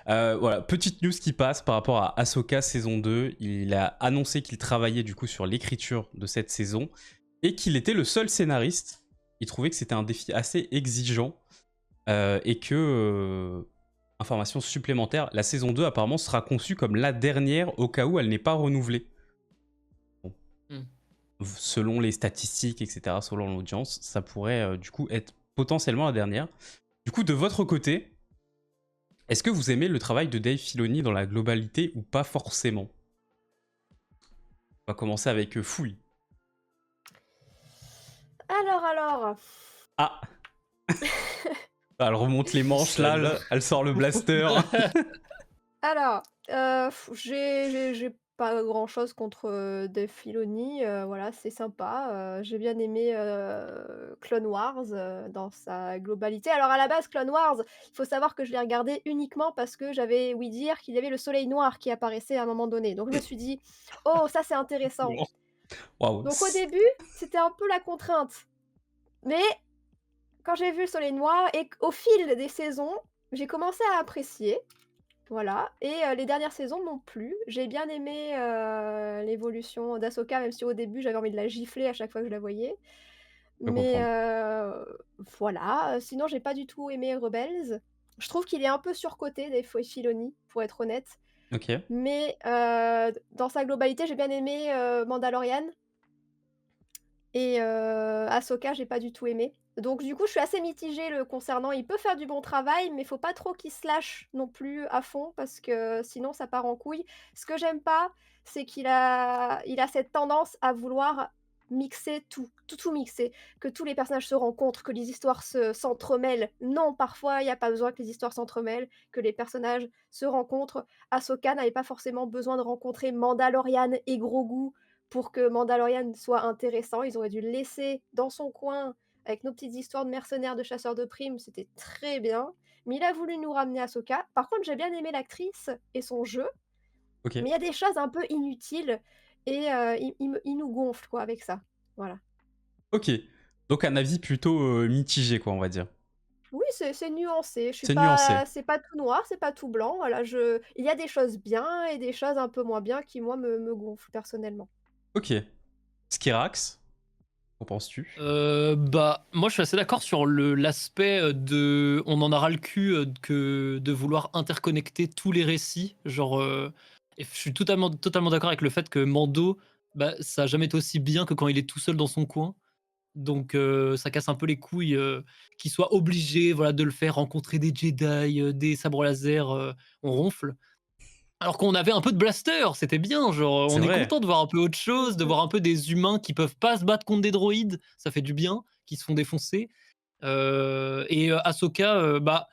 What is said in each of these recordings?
Voilà, petite news qui passe par rapport à Ahsoka saison 2. Il a annoncé qu'il travaillait du coup sur l'écriture de cette saison et qu'il était le seul scénariste. Il trouvait que c'était un défi assez exigeant et que, information supplémentaire, la saison 2 apparemment sera conçue comme la dernière au cas où elle n'est pas renouvelée. Bon, Hmm. selon les statistiques, etc., selon l'audience, ça pourrait du coup être potentiellement la dernière. Du coup, de votre côté, est-ce que vous aimez le travail de Dave Filoni dans la globalité ou pas forcément? On va commencer avec Fouille. Alors. Ah, elle remonte les manches là, Seul. elle sort le blaster. Alors, j'ai pas grand-chose contre, Dave Filoni, voilà, c'est sympa, j'ai bien aimé, Clone Wars, dans sa globalité. Alors à la base, Clone Wars, il faut savoir que je l'ai regardé uniquement parce que j'avais ouï dire qu'il y avait le soleil noir qui apparaissait à un moment donné. Donc je me suis dit: «Oh, ça c'est intéressant». Waouh. Donc au début, c'était un peu la contrainte, mais quand j'ai vu le soleil noir et qu'au fil des saisons, j'ai commencé à apprécier. Voilà et les dernières saisons m'ont plu. J'ai bien aimé, l'évolution d'Ahsoka, même si au début j'avais envie de la gifler à chaque fois que je la voyais. Je peux Mais comprendre. voilà, sinon j'ai pas du tout aimé Rebels. Je trouve qu'il est un peu surcoté des fois Filoni, pour être honnête. Ok. Mais dans sa globalité, j'ai bien aimé, Mandalorian et Ahsoka, j'ai pas du tout aimé. Donc du coup, je suis assez mitigée le concernant. Il peut faire du bon travail, mais faut pas trop qu'il se lâche non plus à fond parce que sinon ça part en couille. Ce que j'aime pas, c'est qu'il a cette tendance à vouloir mixer tout mixer, que tous les personnages se rencontrent, que les histoires s'entremêlent. Non, parfois, il y a pas besoin que les histoires s'entremêlent, que les personnages se rencontrent. Ahsoka n'avait pas forcément besoin de rencontrer Mandalorian et Grogu pour que Mandalorian soit intéressant. Ils auraient dû le laisser dans son coin avec nos petites histoires de mercenaires, de chasseurs de primes, c'était très bien. Mais il a voulu nous ramener Ahsoka. Par contre, j'ai bien aimé l'actrice et son jeu, Ok. mais il y a des choses un peu inutiles et il nous gonfle quoi avec ça. Voilà. Ok. Donc un avis plutôt mitigé, quoi, on va dire. Oui, c'est nuancé. Je suis C'est nuancé. pas c'est pas tout noir, c'est pas tout blanc. Voilà, il y a des choses bien et des choses un peu moins bien qui, moi, me gonflent personnellement. Ok. Skirax, qu'en penses-tu? Bah, moi je suis assez d'accord sur l'aspect de on en a ras le cul que de vouloir interconnecter tous les récits. Genre, et je suis totalement d'accord avec le fait que Mando, bah, ça a jamais été aussi bien que quand il est tout seul dans son coin. Donc, ça casse un peu les couilles qu'il soit obligé, voilà, de le faire rencontrer des Jedi, des sabres laser, on ronfle. Alors qu'on avait un peu de blaster, c'était bien, genre, C'est on est vrai. content de voir un peu autre chose, de Mmh. voir un peu des humains qui peuvent pas se battre contre des droïdes, ça fait du bien, qui se font défoncer. Ahsoka, bah,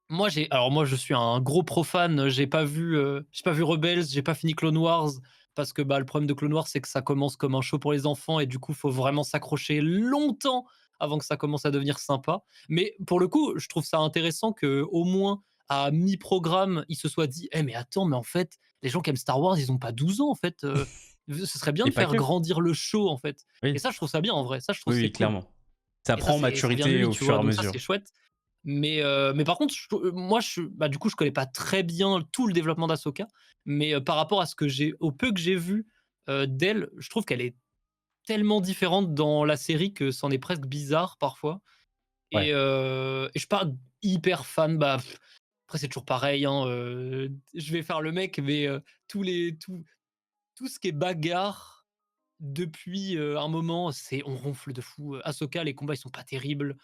moi je suis un gros profane, j'ai pas vu Rebels, j'ai pas fini Clone Wars parce que, bah, le problème de Clone Wars, c'est que ça commence comme un show pour les enfants et du coup, faut vraiment s'accrocher longtemps avant que ça commence à devenir sympa. Mais pour le coup, je trouve ça intéressant que au moins à mi-programme, ils se soient dit: «Eh mais attends, mais en fait, les gens qui aiment Star Wars, ils ont pas 12 ans en fait, ce serait bien Et de pas faire que. grandir le show en fait». Et Oui. ça, je trouve ça bien en vrai, ça je trouve Oui, c'est oui, cool. clairement. Ça Et ça, prend en ça vient de maturité lui, au tu fur et vois? à Donc ça, mesure. c'est chouette. Mais par contre, moi, bah, du coup, je connais pas très bien tout le développement d'Ahsoka, mais par rapport à ce que au peu que j'ai vu d'elle, je trouve qu'elle est tellement différente dans la série que c'en est presque bizarre parfois. Ouais. Et je suis pas hyper fan. Bah, après, c'est toujours pareil, hein, je vais faire le mec, mais tout ce qui est bagarre depuis un moment, on ronfle de fou. Ahsoka, les combats, ils sont pas terribles.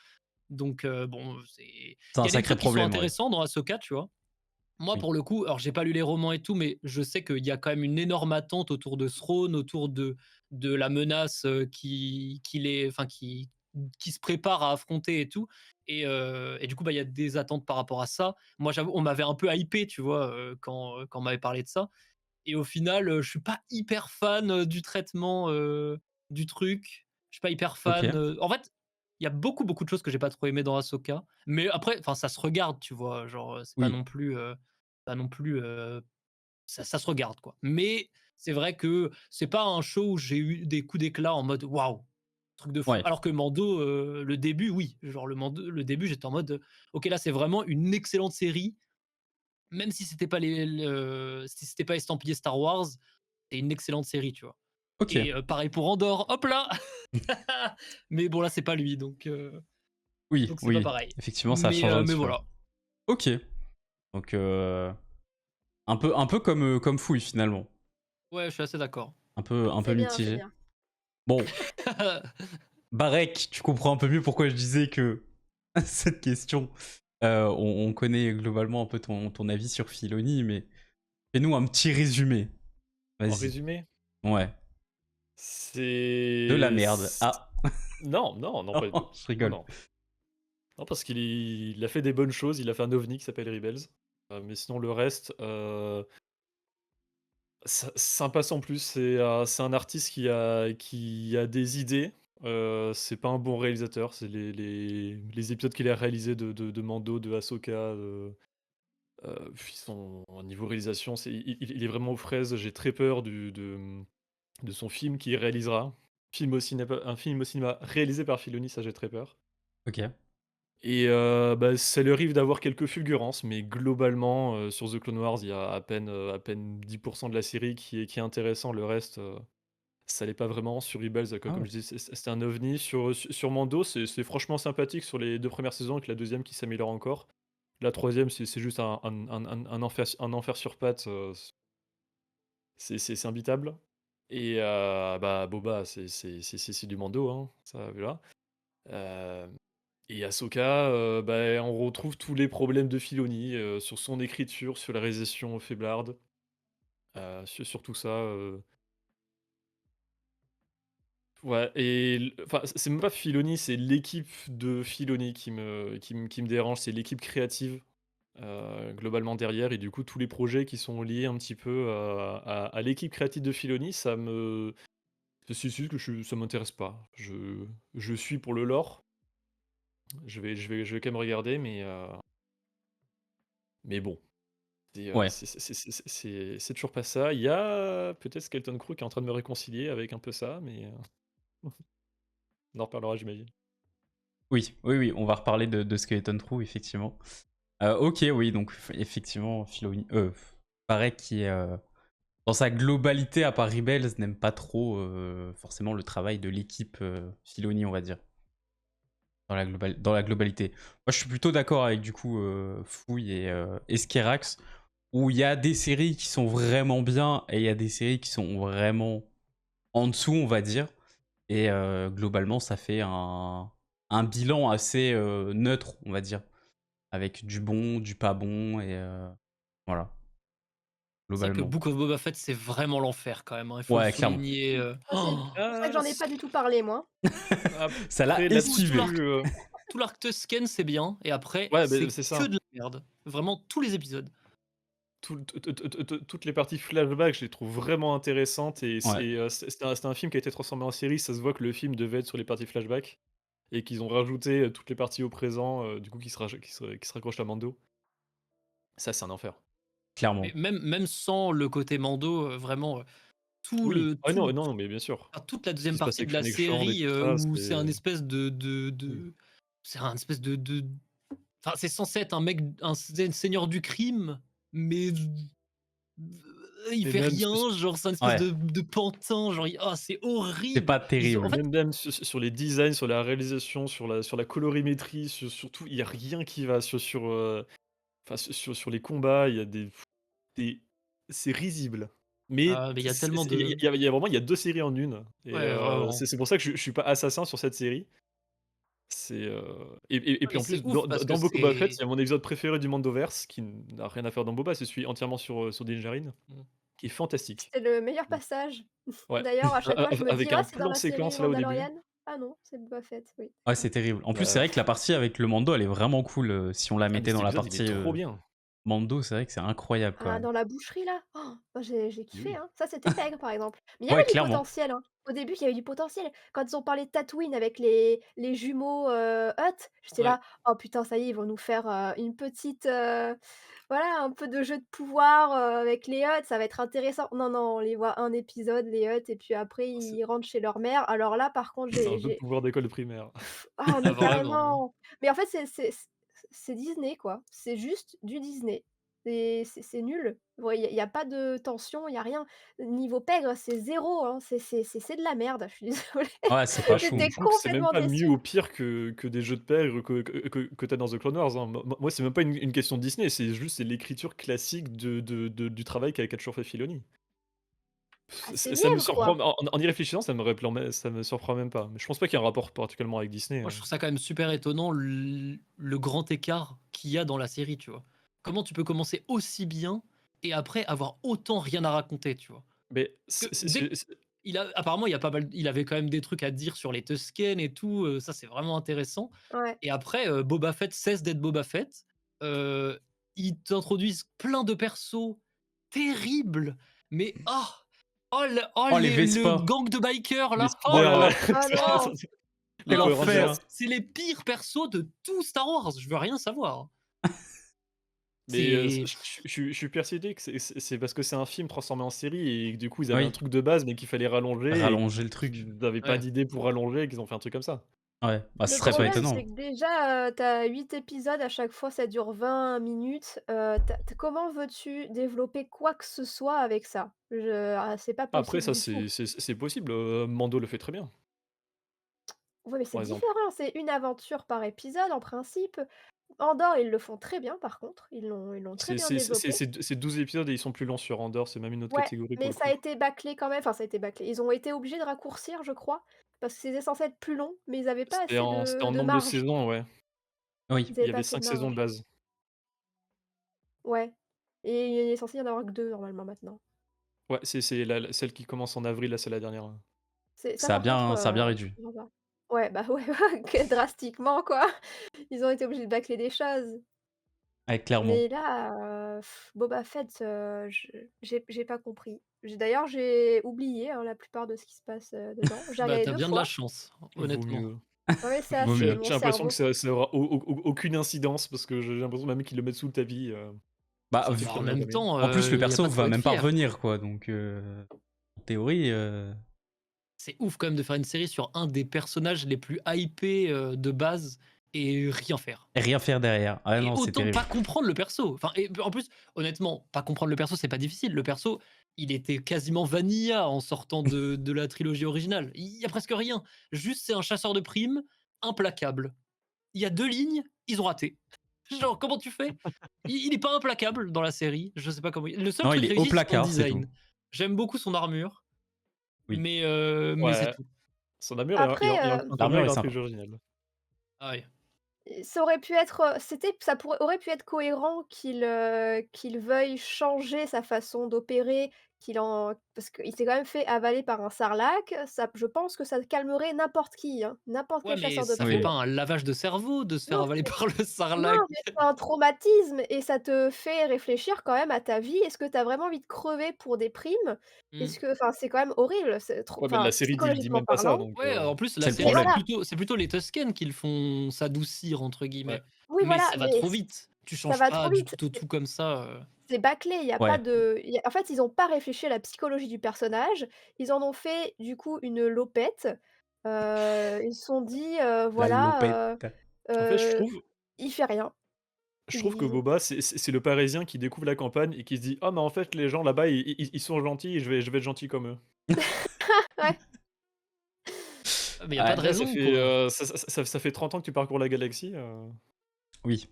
Donc bon, C'est il un y a des sacré trucs qui sont problème, ouais. intéressants dans Ahsoka, tu vois? Moi, Oui. pour le coup, alors j'ai pas lu les romans et tout, mais je sais qu'il y a quand même une énorme attente autour de Throne, autour de la menace, qui se prépare à affronter et tout. Et du coup, bah, il y a des attentes par rapport à ça. Moi, j'avoue, on m'avait un peu hypé, tu vois, quand on m'avait parlé de ça. Et au final, je suis pas hyper fan, du traitement, du truc. Je suis pas hyper fan, Ok. en fait, il y a beaucoup, beaucoup de choses que j'ai pas trop aimé dans Ahsoka. Mais après, enfin, ça se regarde, tu vois? Genre, c'est Oui. pas non plus, ça se regarde, quoi. Mais c'est vrai que c'est pas un show où j'ai eu des coups d'éclat en mode: «Waouh, truc de fou». Ouais. Alors que Mando, le début, oui. Genre le début, j'étais en mode: «OK, là, c'est vraiment une excellente série même si c'était pas si c'était pas estampillé Star Wars, c'est une excellente série, tu vois? Ok. Et pareil pour Andor, hop là! Mais bon, là, c'est pas lui, Oui, donc c'est pas oui. pareil. Effectivement, ça change un Mais petit peu. voilà. Ok. Donc, un peu comme Fouille, finalement. Ouais, je suis assez d'accord. Un peu C'est mitigé. bien. Bon, Barek, tu comprends un peu mieux pourquoi je disais que cette question, on connaît globalement un peu ton avis sur Filoni, mais fais-nous un petit résumé. En Vas-y. résumé, Ouais. De la c'est... merde. Ah, Non, non, non, pas du tout. je Non, rigole. non. Non, parce il a fait des bonnes choses. Il a fait un ovni qui s'appelle Rebels. Mais sinon, le reste, sympa sans plus. C'est un artiste qui a des idées. C'est pas un bon réalisateur. C'est les épisodes qu'il a réalisés de Mando, de Ahsoka. Ils sont au niveau réalisation, il est vraiment aux fraises. J'ai très peur de son film qu'il réalisera. Un film au cinéma réalisé par Filoni, ça j'ai très peur. Ok. Et bah, ça lui arrive d'avoir quelques fulgurances, mais globalement, sur The Clone Wars, il y a à peine 10 de la série qui est intéressant. Le reste, ça l'est pas vraiment. Sur Rebels, Ah comme ouais. je disais, c'était un ovni. Sur Mando, c'est franchement sympathique sur les 2 premières saisons, avec la deuxième qui s'améliore encore. La troisième, c'est juste un enfer sur pattes, c'est imbitable. Et bah, Boba, c'est du Mando, hein, ça, voilà. Hem Et Ahsoka, bah, on retrouve tous les problèmes de Filoni, sur son écriture, sur la réalisation faiblarde, sur tout ça, ouais. Et enfin, c'est même pas Filoni, c'est l'équipe de Filoni qui me dérange, c'est l'équipe créative, globalement derrière. Et du coup, tous les projets qui sont liés un petit peu, à l'équipe créative de Filoni, c'est juste que ça m'intéresse pas. Je suis pour le lore, je vais quand même regarder, mais bon. Ouais. C'est toujours pas ça. Il y a peut-être Skeleton Crew qui est en train de me réconcilier avec un peu ça, mais on en reparlera, j'imagine. Oui, oui, oui, on va reparler de Skeleton Crew, effectivement. Ok, oui, donc effectivement, Filoni, pareil, qui est dans sa globalité, à part Rebels, n'aime pas trop forcément le travail de l'équipe Filoni, on va dire, dans la globalité. Moi, je suis plutôt d'accord avec du coup Fouille et Skerax, où il y a des séries qui sont vraiment bien et il y a des séries qui sont vraiment en dessous, on va dire. Et globalement, ça fait un bilan assez neutre, on va dire, avec du bon, du pas bon, et voilà, C'est vrai que globalement. Book of Boba Fett, c'est vraiment l'enfer quand même, hein, il faut le Ouais, clairement. souligner, Ah, c'est pour ça que j'en ai pas S du tout parlé, moi. Ça l'a Après tout esquivé. là-dessus, l'arc tout l'arc Tusken, c'est bien et après, ouais, beh, c'est c'est que ça. de la merde. Vraiment tous les épisodes. Toutes les parties flashback, je les trouve vraiment intéressantes. Et Ouais, c'était un film qui a été transformé en série. Ça se voit que le film devait être sur les parties flashback et qu'ils ont rajouté, toutes les parties au présent, du coup qui se raccrochent à Mando. Ça, c'est un enfer. Mais clairement. même sans le côté Mando, vraiment, tout Oui. le Ah tout non, non, mais bien sûr. enfin, toute la Ce qui deuxième se passe partie avec de la Fennec Shand et série, tout ça, où c'est un c'est espèce mmh. c'est un espèce de enfin, c'est censé être un mec, seigneur du crime, mais il Mais fait même rien, genre c'est un espèce Ouais, de pantin, genre c'est c'est pas horrible. Ils ont en terrible. fait, même sur les designs, sur la réalisation, sur la colorimétrie, sur tout, il y a rien qui va enfin sur les combats. Il y a des c'est risible. Mais mais il y a c'est tellement de il y a vraiment il y a 2 séries en une. Et ouais, vraiment. c'est pour ça que je suis pas assassin sur cette série. Et Non, puis mais en c'est plus ouf parce que dans Book of Boba Fett, c'est il y a mon épisode préféré du Mandoverse qui n'a rien à faire dans Boba, c'est celui entièrement sur Din Djarin, mmh. qui est fantastique. C'est le meilleur Mmh. passage. Ouais. D'ailleurs, à chaque fois, je me dis: Avec «Ah, un c'est dans plan la série séquence là au début. Mandalorian». Ah non, c'est Boba Fett, oui. Ouais, c'est terrible. En plus, c'est Bah, vrai que la partie avec le Mando, elle est vraiment cool. Si on la ah mais mettait cet dans la épisode, il est partie trop bien. Mando, c'est vrai que c'est incroyable quand Ah, même. dans la boucherie là? Moi j'ai Mais kiffé, oui. hein. Ça, c'était maigre, par exemple. Mais il y Ouais, avait du clairement. potentiel, hein. Au début, il y avait du potentiel. Quand ils ont parlé de Tatooine avec les jumeaux, Hutt, j'étais Ouais. là: «Oh putain, ça y est, ils vont nous faire, une petite, voilà, un peu de jeu de pouvoir, avec les Hutt, ça va être intéressant». Non, non, on les voit un épisode, les Hutt, et puis après C'est ils rentrent chez leur mère. Alors là, par contre, c'est un jeu de j'ai pouvoir d'école primaire. ah Ah mais vraiment. carrément! Mais en fait, c'est Disney, quoi. C'est juste du Disney. C'est nul. Il y a pas de tension, il y a rien. Niveau pègre, c'est 0, hein, c'est de la merde, je suis désolée. Ouais, c'est pas chou. J'étais Je trouve que c'est même complètement pas mieux déçue. ou pire que des jeux de pègre que tu as dans The Clone Wars, hein. Moi, c'est même pas une question de Disney, c'est l'écriture classique du travail qu'a toujours fait Filoni. Ah, c'est Ça me mièvre, quoi. surprend en y réfléchissant, ça me surprend même pas. Mais je pense pas qu'il y ait un rapport particulièrement avec Disney, Moi, je trouve ça quand même super étonnant le grand écart qu'il y a dans la série, tu vois. Comment tu peux commencer aussi bien et après avoir autant rien à raconter, tu vois. Mais Parce que apparemment, il avait quand même des trucs à dire sur les Tusken et tout. Ça, c'est vraiment intéressant. Ouais. Et après, Boba Fett cesse d'être Boba Fett. Ils t'introduisent plein de persos terribles. Mais Oh, les le Vespa. gang de bikers les là. Oh speeders là là, là. Oh non! les Quel Power enfer. Rangers. C'est les pires persos de tout Star Wars. Je veux rien savoir. Mais C'est je suis persuadé que c'est parce que c'est un film transformé en série et que du coup ils avaient un Oui, truc de base mais qu'il fallait rallonger et rallonger le truc. qu'ils n'avaient pas ouais. d'idée pour rallonger et qu'ils ont fait un truc comme ça. Ouais, bah ce Le serait pas problème, étonnant. c'est que déjà, tu 8 épisodes, à chaque fois ça dure 20 minutes, tu comment veux-tu développer quoi que ce soit avec ça? C'est pas Après possible ça du tout. c'est possible, Mando le fait très bien, Ouais, mais c'est par exemple. différent, c'est une aventure par épisode en principe. Andorre, ils le font très bien par contre, ils l'ont très bien développé. C'est 12 épisodes et ils sont plus longs sur Andor, c'est même une autre Ouais, catégorie pour mais le ça a coup. été bâclé quand même, enfin ça a été bâclé. Ils ont été obligés de raccourcir, je crois, parce que c'était censé être plus long, mais ils avaient pas assez C'était en de nombre de marge. saisons, ouais. Oui. Ils Il avaient y pas avait assez de 5 saisons de marge. base. Ouais, et il est censé y en avoir que 2 normalement maintenant. Ouais, c'est celle qui commence en avril, là, c'est la dernière. C'est ça Ça a par contre, bien, ça a bien réduit. ça va. Ouais, bah, ouais, que drastiquement quoi. Ils ont été obligés de bâcler des choses. Ouais, clairement. Mais là, Boba Fett, j'ai pas compris. J'ai oublié, hein, la plupart de ce qui se passe, dedans. J'ai Bah, regardé t'as 2 bien de la fois. chance, Vaut honnêtement. mieux. Ouais, c'est Vaut assez, mieux. mon J'ai l'impression que cerveau. ça aura aucune incidence parce que j'ai l'impression même qu'ils le mettent sous le tapis, Bah, c'est un truc Bah, qu'ils en reverront même jamais. temps, en plus, le il y a perso pas de quoi va être même pas fier. revenir, quoi. Donc, en théorie, C'est ouf quand même de faire une série sur un des personnages les plus hypés, de base et rien faire. et rien faire derrière. Ah Et non, c'est autant terrible. pas comprendre le perso. Enfin, et en plus, honnêtement, pas comprendre le perso, c'est pas difficile. Le perso, il était quasiment vanilla en sortant de la trilogie originale. Il y a presque rien. Juste, c'est un chasseur de primes implacable. Il y a 2 lignes, ils ont raté. Genre, comment tu fais? Il est pas implacable dans la série. Je sais pas comment. Le seul Non, il truc est au réussi, c'est son placard, c'est tout. design. J'aime beaucoup son armure, Oui. mais c'est Ouais, tout. son armure Après, est un peu L'armure vague est dans la sympa. trilogie originale. Ah ouais. ça aurait pu être, aurait pu être cohérent qu'il veuille changer sa façon d'opérer, parce qu'il s'est quand même fait avaler par un sarlac, ça je pense que ça calmerait n'importe qui, hein, n'importe Ouais, quel mais chasseur de ça fait Oui. primes. pas un lavage de cerveau de se faire Non, avaler par le non, sarlac. mais c'est un traumatisme et ça te fait réfléchir quand même à ta vie. Est-ce que tu as vraiment envie de crever pour des primes? Mmh. C'est quand même horrible, c'est trop, Ouais, mais la série dit psychologiquement même pas ça, parlant. donc Ouais, en plus, C'est la le série, Mais problème. voilà, c'est plutôt les Tusken qui le font «s'adoucir» entre ouais. guillemets. oui, Mais voilà, ça va mais trop vite. Tu ça changes va pas trop du vite. tout au tout comme ça, C'est bâclé, il y a pas Ouais. de il y a en fait, ils ont pas réfléchi à la psychologie du personnage. Ils en ont fait, du coup, une lopette. Ils se sont dit, La voilà, lopette. En fait, il fait rien. je trouve que Il Boba, c'est le Parisien qui découvre la campagne et qui se dit: «Ah mais en fait les gens là-bas ils sont gentils et je vais être gentil comme eux». ouais, mais il y a pas de Ouais, Là ça raison, fait, quoi. ça fait 30 ans que tu parcours la galaxie, oui,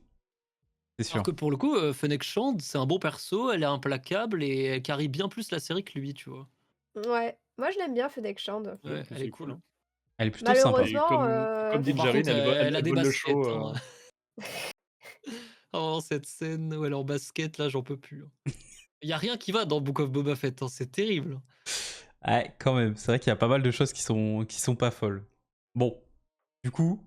c'est Alors sûr. que pour le coup, Fennec Shand, c'est un bon perso, elle est implacable et elle carry bien plus la série que lui, tu vois? ouais. Moi, je l'aime bien Fennec Shand. Ouais, elle est c'est cool, cool. hein. Elle est plutôt sympa. Et Malheureusement, comme Bon, dit par Jarine, contre, elle a elle des vole le baskets, show, hein. Oh, cette scène où elle est en basket, là, j'en peux plus, hein. Il y a rien qui va dans Book of Boba Fett, hein, c'est terrible. Ouais, quand même. C'est vrai qu'il y a pas mal de choses qui sont pas folles. Bon, du coup,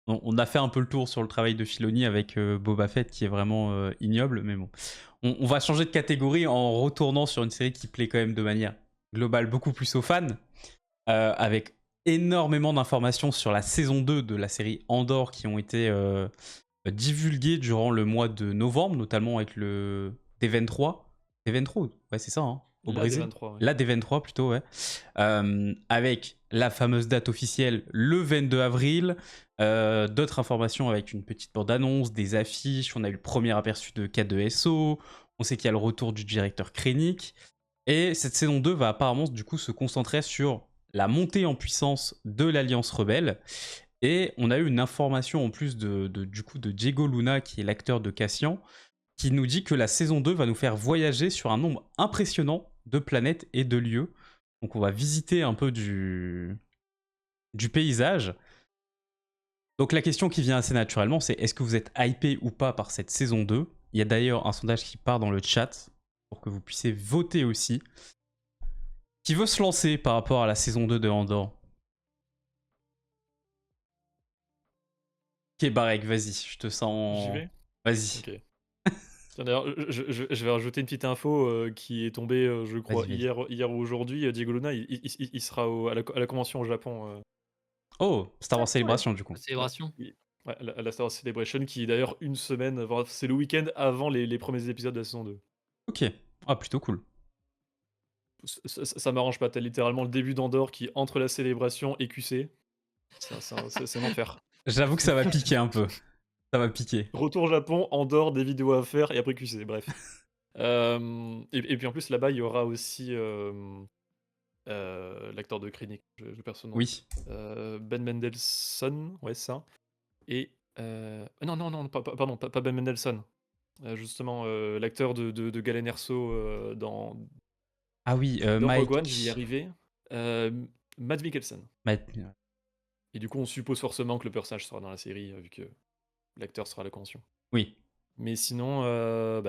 on a fait un peu le tour sur le travail de Filoni avec Boba Fett qui est vraiment ignoble, mais bon. On va changer de catégorie en retournant sur une série qui plaît quand même de manière globale beaucoup plus aux fans, avec énormément d'informations sur la saison 2 de la série Andor qui ont été divulguées durant le mois de novembre, notamment avec le D23. D23, ouais, c'est ça, hein, au la Brésil. D23, ouais. La D23 plutôt, ouais. Avec la fameuse date officielle, le 22 avril. D'autres informations avec une petite bande-annonce, des affiches. On a eu le premier aperçu de K2SO. On sait qu'il y a le retour du directeur Krennic. Et cette saison 2 va apparemment du coup se concentrer sur la montée en puissance de l'Alliance Rebelle. Et on a eu une information en plus du coup de Diego Luna, qui est l'acteur de Cassian, qui nous dit que la saison 2 va nous faire voyager sur un nombre impressionnant de planètes et de lieux. Donc on va visiter un peu du paysage. Donc la question qui vient assez naturellement, c'est est-ce que vous êtes hypé ou pas par cette saison 2 ? Il y a d'ailleurs un sondage qui part dans le chat pour que vous puissiez voter aussi. Qui veut se lancer par rapport à la saison 2 de Andor ? Ok, Barek, vas-y, je te J'y sens... vais? Vas-y, Ok. Tiens, d'ailleurs, je vais rajouter une petite info qui est tombée, je crois, vas-y. hier ou aujourd'hui. Diego Luna, il sera à la convention au Japon. Oh, Star Ah, Wars cool. Celebration du coup. La célébration. Ouais, à la Star Wars Celebration, qui est d'ailleurs une semaine, enfin, c'est le week-end avant les premiers épisodes de la saison 2. Ok, ah plutôt cool. Ça m'arrange pas, t'as littéralement le début d'Andorre qui, entre la célébration et QC, c'est un enfer. J'avoue que ça va piquer un peu. Ça va piquer. Retour Japon, Andorre, des vidéos à faire et après QC, bref. Et puis en plus, là-bas, il y aura aussi l'acteur de Krennic, je perds son nom. Oui. Ben Mendelsohn, ouais, ça. Et. Non, pardon, pas Ben Mendelsohn. Justement, l'acteur de Galen Erso dans Ah oui, Rogue Mike... One, je vais y arriver. Euh, Matt Mikkelsen. Mike- Et du coup, on suppose forcément que le personnage sera dans la série, vu que l'acteur sera à la convention. Oui, Mais sinon,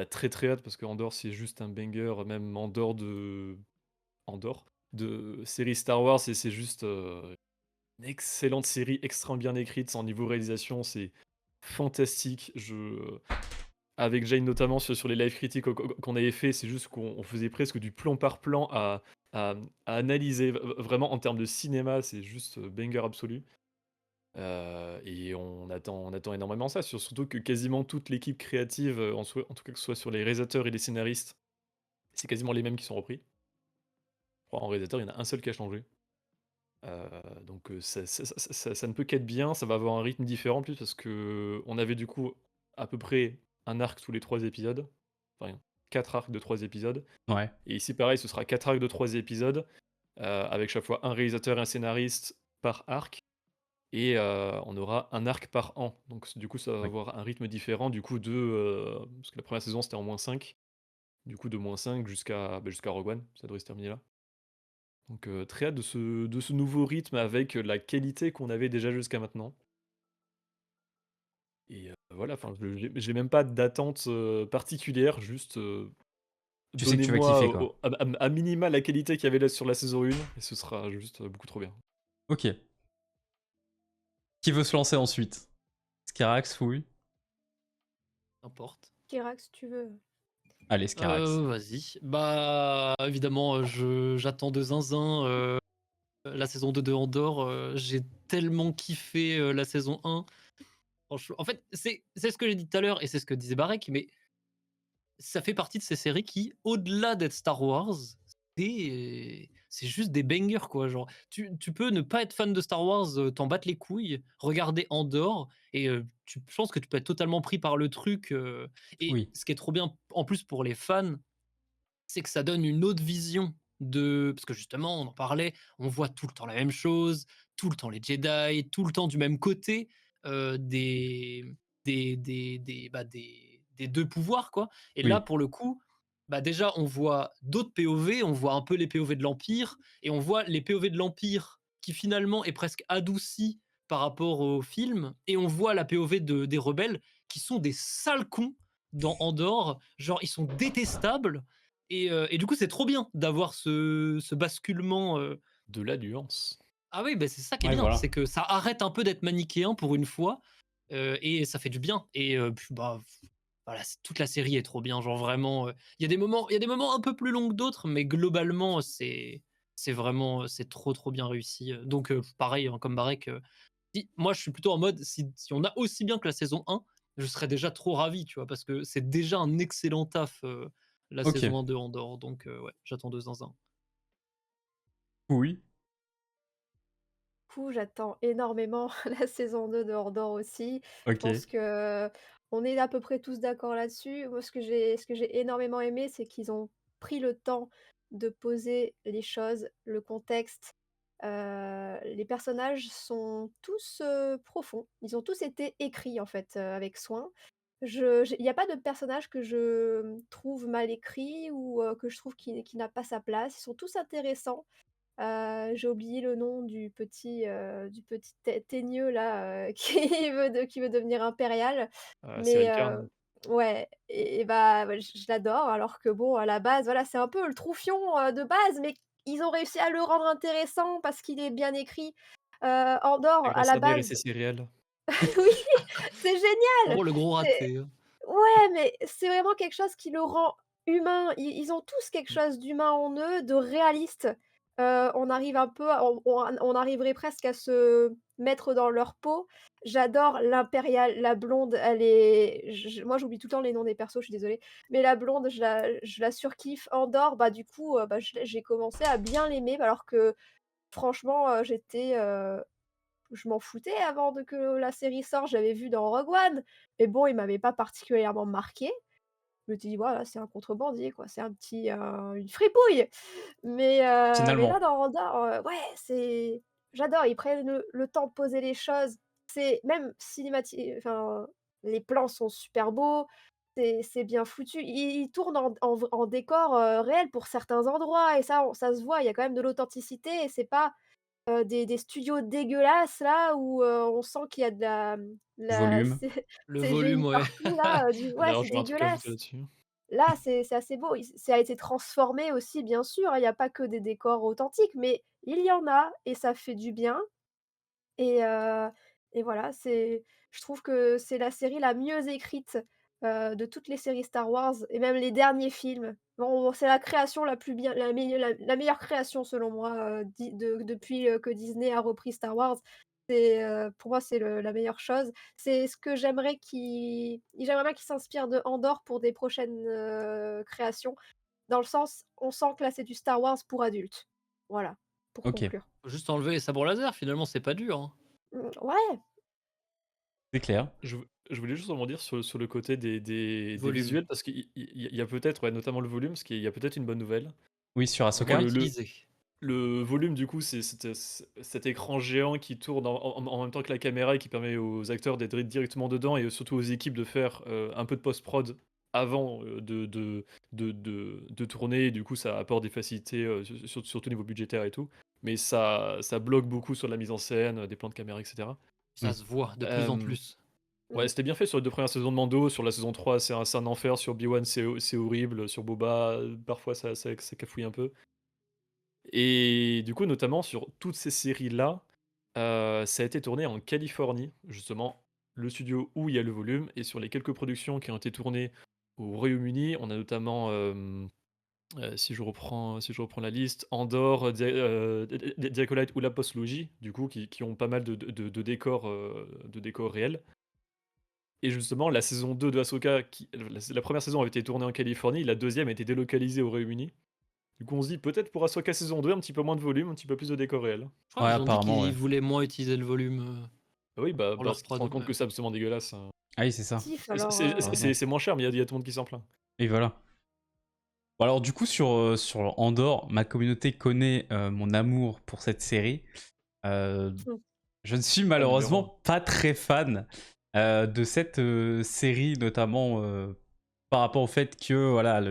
très très hâte, parce que Andorre, c'est juste un banger, même Andorre, de série Star Wars, et c'est juste une excellente série, extrêmement bien écrite, sans niveau réalisation, c'est fantastique. Avec Jane notamment sur les live critiques qu'on avait fait, c'est juste qu'on faisait presque du plan par plan à analyser. Vraiment, en termes de cinéma, c'est juste banger absolu. Et on attend énormément ça, surtout que quasiment toute l'équipe créative, en tout cas que ce soit sur les réalisateurs et les scénaristes, c'est quasiment les mêmes qui sont repris. Je crois en réalisateur, il y en a un seul qui a changé. Donc ça ne peut qu'être bien, ça va avoir un rythme différent en plus, parce que on avait du coup à peu près un arc tous les 3 épisodes, enfin 4 arcs de 3 épisodes, ouais. et ici pareil, ce sera 4 arcs de 3 épisodes, avec chaque fois un réalisateur et un scénariste par arc, et on aura un arc par an. Donc du coup ça va Oui. avoir un rythme différent, du coup parce que la première saison c'était en -5, du coup de -5 jusqu'à Rogue One, ça devrait se terminer là. Donc très hâte de ce nouveau rythme avec la qualité qu'on avait déjà jusqu'à maintenant. Et voilà, enfin, j'ai même pas d'attente particulière, juste Tu sais que tu vas kiffer donnez-moi quoi. à minima la qualité qu'il y avait là sur la saison 1, et ce sera juste beaucoup trop bien. Ok. Qui veut se lancer ensuite ? Skarax, Fouille ? N'importe. Kirax, si tu veux. Allez, Skarax. Vas-y. Bah, évidemment, j'attends de zinzin la saison 2 de Andorre. J'ai tellement kiffé la saison 1. Franchement, en fait, c'est ce que j'ai dit tout à l'heure et c'est ce que disait Barek, mais ça fait partie de ces séries qui, au-delà d'être Star Wars, c'est juste des bangers, quoi. Genre, tu peux ne pas être fan de Star Wars, t'en battre les couilles, regarder Andorre, et je pense que tu peux être totalement pris par le truc. Et Oui. ce qui est trop bien, en plus pour les fans, c'est que ça donne une autre vision de. Parce que justement, on en parlait, on voit tout le temps la même chose, tout le temps les Jedi, tout le temps du même côté des deux pouvoirs, quoi. Et là, Oui. pour le coup, bah déjà, on voit d'autres POV, on voit un peu les POV de l'Empire, et on voit les POV de l'Empire qui finalement est presque adouci par rapport au film, et on voit la POV des rebelles qui sont des sales cons dans Andorre, genre ils sont détestables, et du coup c'est trop bien d'avoir ce basculement. De la nuance. Ah oui, bah, c'est ça qui est Ouais, bien, voilà. c'est que ça arrête un peu d'être manichéen pour une fois, et ça fait du bien. Et puis bah voilà, toute la série est trop bien, genre vraiment. Il y a des moments un peu plus longs que d'autres, mais globalement c'est vraiment c'est trop trop bien réussi. Donc pareil, hein, comme Barek, moi je suis plutôt en mode si on a aussi bien que la saison 1, je serais déjà trop ravi, tu vois, parce que c'est déjà un excellent taf la Ok. saison 1 de Andorre. Donc ouais, j'attends de zinzin. Oui. Coup, j'attends énormément la saison 2 de Andorre aussi. Je Ok. pense que on est à peu près tous d'accord là-dessus. Moi, ce que j'ai énormément aimé, c'est qu'ils ont pris le temps de poser les choses, le contexte. Les personnages sont tous, profonds. Ils ont tous été écrits, en fait, avec soin. Il y a pas de personnage que je, trouve mal écrit ou, que je trouve qui n'a pas sa place. Ils sont tous intéressants. J'ai oublié le nom du petit teigneux là, qui veut devenir impérial. Mais Cyril Karn. ouais et bah, ouais, je l'adore alors que bon, à la base, voilà, c'est un peu le troufion, de base, mais ils ont réussi à le rendre intéressant parce qu'il est bien écrit. Andor, Avec à dans la sa mère et base ses céréales. oui, c'est génial! Oh, le gros C'est raté, hein. Ouais, mais c'est vraiment quelque chose qui le rend humain. Ils ont tous quelque chose d'humain en eux, de réaliste. On arrive un peu à on arriverait presque à se mettre dans leur peau. J'adore l'impériale, la blonde, elle est moi j'oublie tout le temps les noms des persos, je suis désolée. Mais la blonde, je la surkiffe. Andor, bah, du coup, bah, j'ai commencé à bien l'aimer alors que franchement, je m'en foutais avant que la série sorte, j'avais vu dans Rogue One, mais bon, il m'avait pas particulièrement marqué. Je me dis: «Voilà, c'est un contrebandier quoi, c'est un petit, une fripouille». Mais là Finalement. dans Andor, ouais, j'adore, ils prennent le temps de poser les choses. C'est même enfin, les plans sont super beaux, c'est bien foutu. Ils tournent en décor, réel pour certains endroits et ça se voit, il y a quand même de l'authenticité et c'est pas des studios dégueulasses là où, on sent qu'il y a de la Volume. Le volume, CGI ouais. partout là, du ouais, D'ailleurs, c'est j'aurais un truc à ajouter dégueulasse. là-dessus. Là, c'est assez beau. Ça a été transformé aussi bien sûr, hein, il y a pas que des décors authentiques, mais il y en a et ça fait du bien et heu et voilà, je trouve que c'est la série la mieux écrite, de toutes les séries Star Wars et même les derniers films. Bon, c'est la création la plus bien la meilleure création selon moi, depuis, que Disney a repris Star Wars. Pour moi, c'est la meilleure chose. C'est ce que j'aimerais bien qu'ils s'inspirent de Andor pour des prochaines, créations. Dans le sens, on sent que là, c'est du Star Wars pour adultes. Voilà, pour Ok, conclure. Faut juste enlever les sabres laser, finalement, c'est pas dur, hein. Ouais. c'est clair. Je voulais juste rebondir sur le côté des Volume. visuels parce qu'il y a peut-être, ouais, notamment le volume, parce qu'il y a peut-être une bonne nouvelle. Oui, sur On va Moi, Ahsoka. l'utiliser. le volume, du coup, c'est cet écran géant qui tourne en même temps que la caméra et qui permet aux acteurs d'être directement dedans et surtout aux équipes de faire un peu de post-prod avant de tourner. Et du coup, ça apporte des facilités, surtout au niveau budgétaire et tout. Mais ça bloque beaucoup sur la mise en scène, des plans de caméra, etc. Ça se voit de plus en Euh, plus. Ouais, Mmh. c'était bien fait sur les 2 premières saisons de Mando. Sur la saison 3, c'est un enfer. Sur Obi-Wan, c'est horrible. Sur Boba, parfois ça cafouille un peu. Et du coup, notamment sur toutes ces séries-là, ça a été tourné en Californie, justement, le studio où il y a le volume. Et sur les quelques productions qui ont été tournées au Royaume-Uni, on a notamment, si je reprends la liste, Andor, Diacolite ou La Postlogie, du coup, qui ont pas mal de décors, réels. Et justement, la saison 2 de Ahsoka, la première saison avait été tournée en Californie, la deuxième a été délocalisée au Royaume-Uni. Du coup, on se dit peut-être pour Ahsoka saison 2, un petit peu moins de volume, un petit peu plus de décors réels. Je crois Ouais, qu'ils ont dit apparemment, ouais. qu'ils voulaient moins utiliser le volume, Ah oui, bah, pour parce leur qu'ils se prod, rendent compte ouais. que c'est absolument dégueulasse, hein. Ah oui, c'est ça. Tif C'est alors, c'est- Heureusement. c'est moins cher, mais il y a tout le monde qui s'en plaint. Et voilà. Bon, alors du coup, sur Andor, ma communauté connaît mon amour pour cette série. Euh, Mmh. je ne suis Pas numéro 1. malheureusement pas très fan de cette série, notamment par rapport au fait que, voilà,